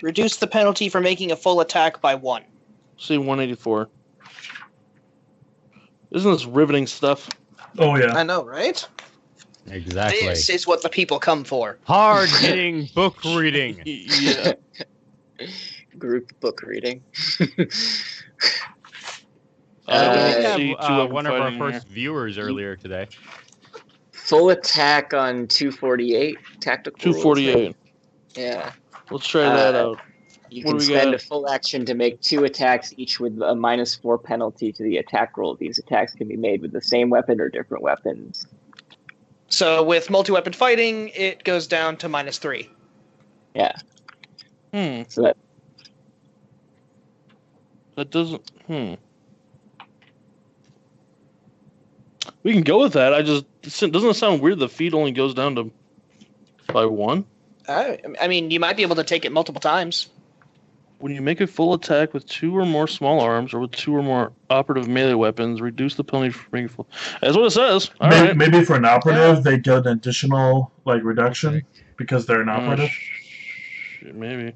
Reduce the penalty for making a full attack by 1. see 184. Isn't this riveting stuff? Oh yeah. I know, right? Exactly. This is what the people come for. Hard-hitting book reading. Yeah. Group book reading. We did see two have of them one of our fighting first viewers earlier today. Full attack on 248 tactical. rules, 248. right? Yeah. Let's try that out. You What can do we spend got? a full action to make 2 attacks, each with a -4 penalty to the attack roll. These attacks can be made with the same weapon or different weapons. So with multi-weapon fighting, it goes down to -3. Yeah. So That doesn't. We can go with that. Doesn't it sound weird? The feet only goes down to by 1. I mean, you might be able to take it multiple times. When you make a full attack with 2 or more small arms or with 2 or more operative melee weapons, reduce the penalty for making full. That's what it says. All right. Maybe for an operative, they get an additional reduction because they're an operative. Maybe.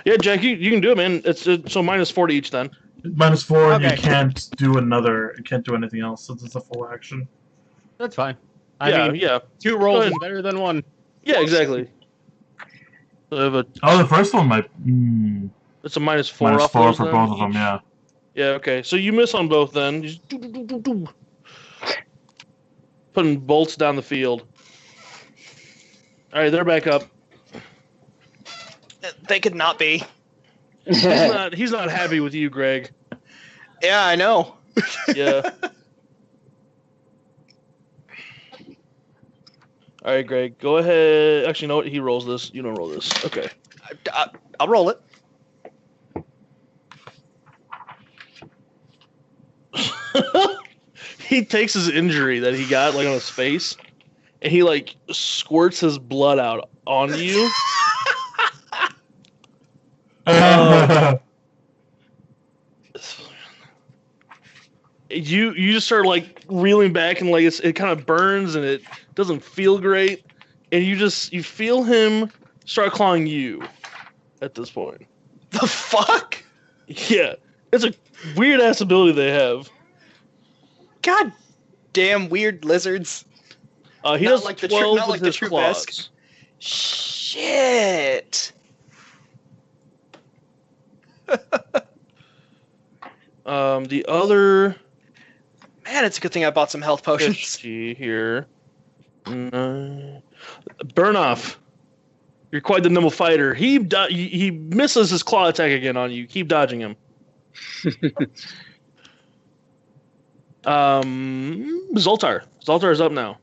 Yeah, Jack, you can do it, man. It's so -4 to each then. -4, and Okay. you can't do anything else since it's a full action. That's fine. I mean, yeah, 2 rolls Go is ahead. better than 1. yeah, exactly. So I have The first one might it's a -4 off -4 those for then, both of them. each? Yeah. Yeah, okay. So you miss on both then. Just do. Putting bolts down the field. All right, they're back up. They could not be. He's not happy with you, Greg. Yeah, I know. Yeah. All right, Greg, go ahead. Actually, you know what? He rolls this. You don't roll this. Okay. I'll roll it. He takes his injury that he got on his face, and he squirts his blood out on you. You just start reeling back, and it kind of burns and it doesn't feel great, and you feel him start clawing you at this point. The fuck? Yeah, it's a weird ass ability they have. God damn weird lizards. He Not does like the 12 not with like the his true claws. Vesk. Shit. The other Man, it's a good thing I bought some health potions. fishy here. Burnoff. You're quite the nimble fighter. He misses his claw attack again on you. Keep dodging him. Zoltar. Zoltar is up now.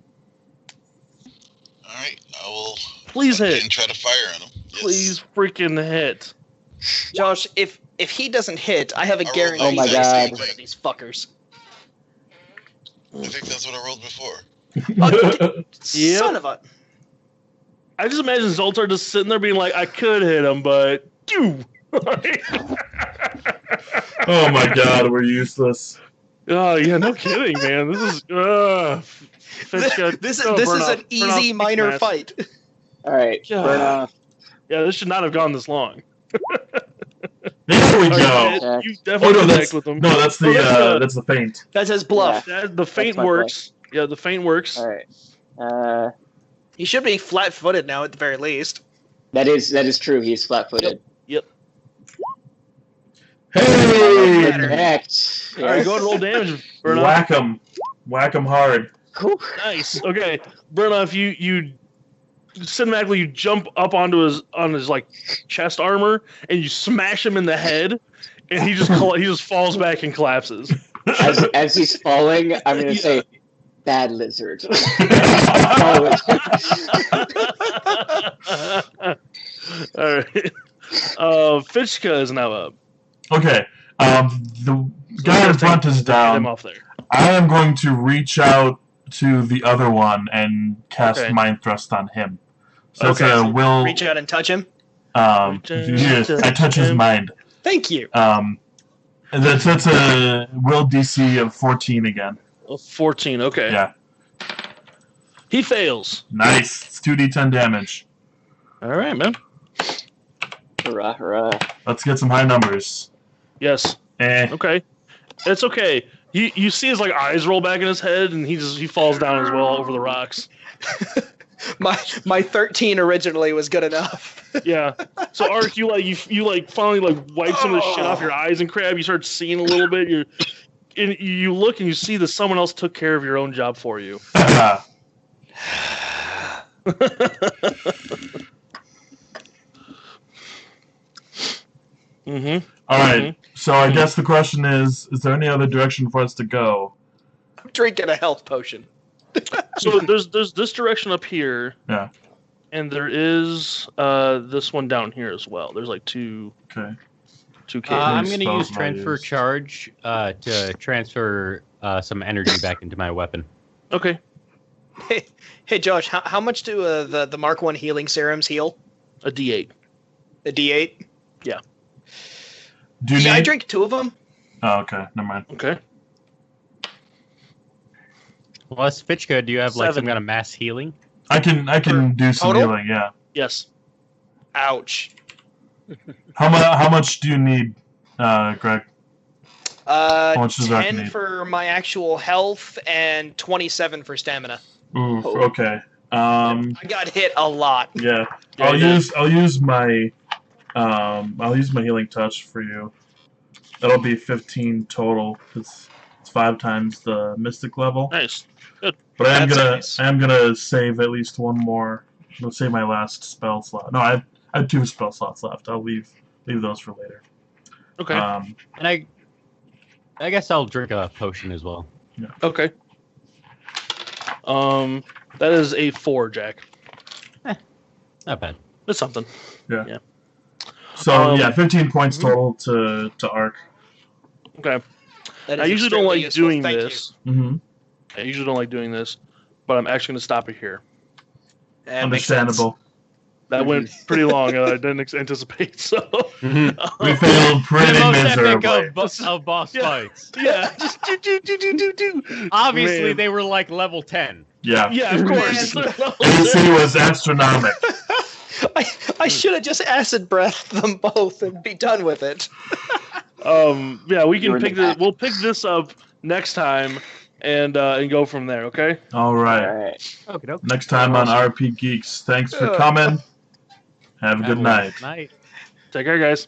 All right, I will. Please hit. And try to fire on him. Yes. Please freaking hit. Josh, if he doesn't hit, I have a I rolled guarantee Oh my he's God. taking one of these fuckers. I think that's what I rolled before. Yep. Son of a... I just imagine Zoltar just sitting there being like, I could hit him, but you. Oh my god, we're useless. Oh yeah, no kidding, man. This is This is an easy minor fight. All right, God. burn off. Yeah, this should not have gone this long. There we All go. right, Yeah. you definitely no, connect with them. No, that's the that's the feint. That's his bluff. The feint my works. Yeah, the feint works. All right. He should be flat-footed now, at the very least. That is true. He's flat-footed. Yep. Hey! Correct. All right, Yes. go and roll damage. Burnoff. Whack him hard. Cool. Nice. Okay, Burnoff, you cinematically you jump up onto his chest armor and you smash him in the head, and he just falls back and collapses. As he's falling, I'm gonna say, bad lizard. All right. Fitchka is now up. Okay. The guy in front is Get him down. off there. I am going to reach out to the other one and cast Okay. Mind Thrust on him. So it's Okay, a so will. reach out and touch him. Yeah, I touch his mind. Thank you. And that's a will DC of 14 again. 14. Okay. Yeah. He fails. Nice. It's 2d10 damage. All right, man. Hurrah, hurrah. Let's get some high numbers. Yes. Eh. Okay. It's okay. You see his like eyes roll back in his head, and he falls down as well over the rocks. My 13 originally was good enough. Yeah. So Ark, you finally like wipe some of the shit off your eyes, and Crab, you start seeing a little bit. You look and you see that someone else took care of your own job for you. Mm-hmm. All right. So I guess the question is there any other direction for us to go? I'm drinking a health potion. So there's this direction up here. Yeah. And there is this one down here as well. There's like two Okay. caves. I'm going to spells use might transfer use? charge to transfer some energy back into my weapon. Okay. Hey Josh, how much do the Mark 1 healing serums heal? A D8. A D8? Do you Yeah, I need? drink 2 of them. Oh, okay. Never mind. Okay. Plus, Fitchka, do you have like 7. some kind of mass healing? I can do some Total? healing. Yeah. Yes. Ouch. How much do you need, Greg? much does Ark 10 need? for my actual health and 27 for stamina. Oof. Oh. Okay. I got hit a lot. Yeah. Yeah, I'll yeah. use my healing touch for you. That'll be 15 total. It's 5 times the mystic level. Nice. But I That's am nice. gonna save at least one more. I'll save my last spell slot. No, I have 2 spell slots left. I'll leave those for later. Okay. And I guess I'll drink a potion as well. Okay. That is a 4, Jack. Not bad. That's something. So Um, yeah, 15 points total to Ark. Okay. That I is usually don't extremely like useful. doing Thank this. Mm-hmm. I usually don't like doing this, but I'm actually going to stop it here. You. That makes sense. Understandable. That went pretty long, and I didn't anticipate. So We failed pretty The most epic miserably. of boss Yeah. fights. yeah, just do. Obviously, Man. they were like level 10. Yeah. Yeah, of course. AC was astronomical. I should have just acid breathed them both and be done with it. Yeah, we You're can in the back. We'll pick this up next time and go from there. Okay. All right. Alright. Okay, Next time on RP Geeks. Thanks for coming. Have a good night. Night. Take care, guys.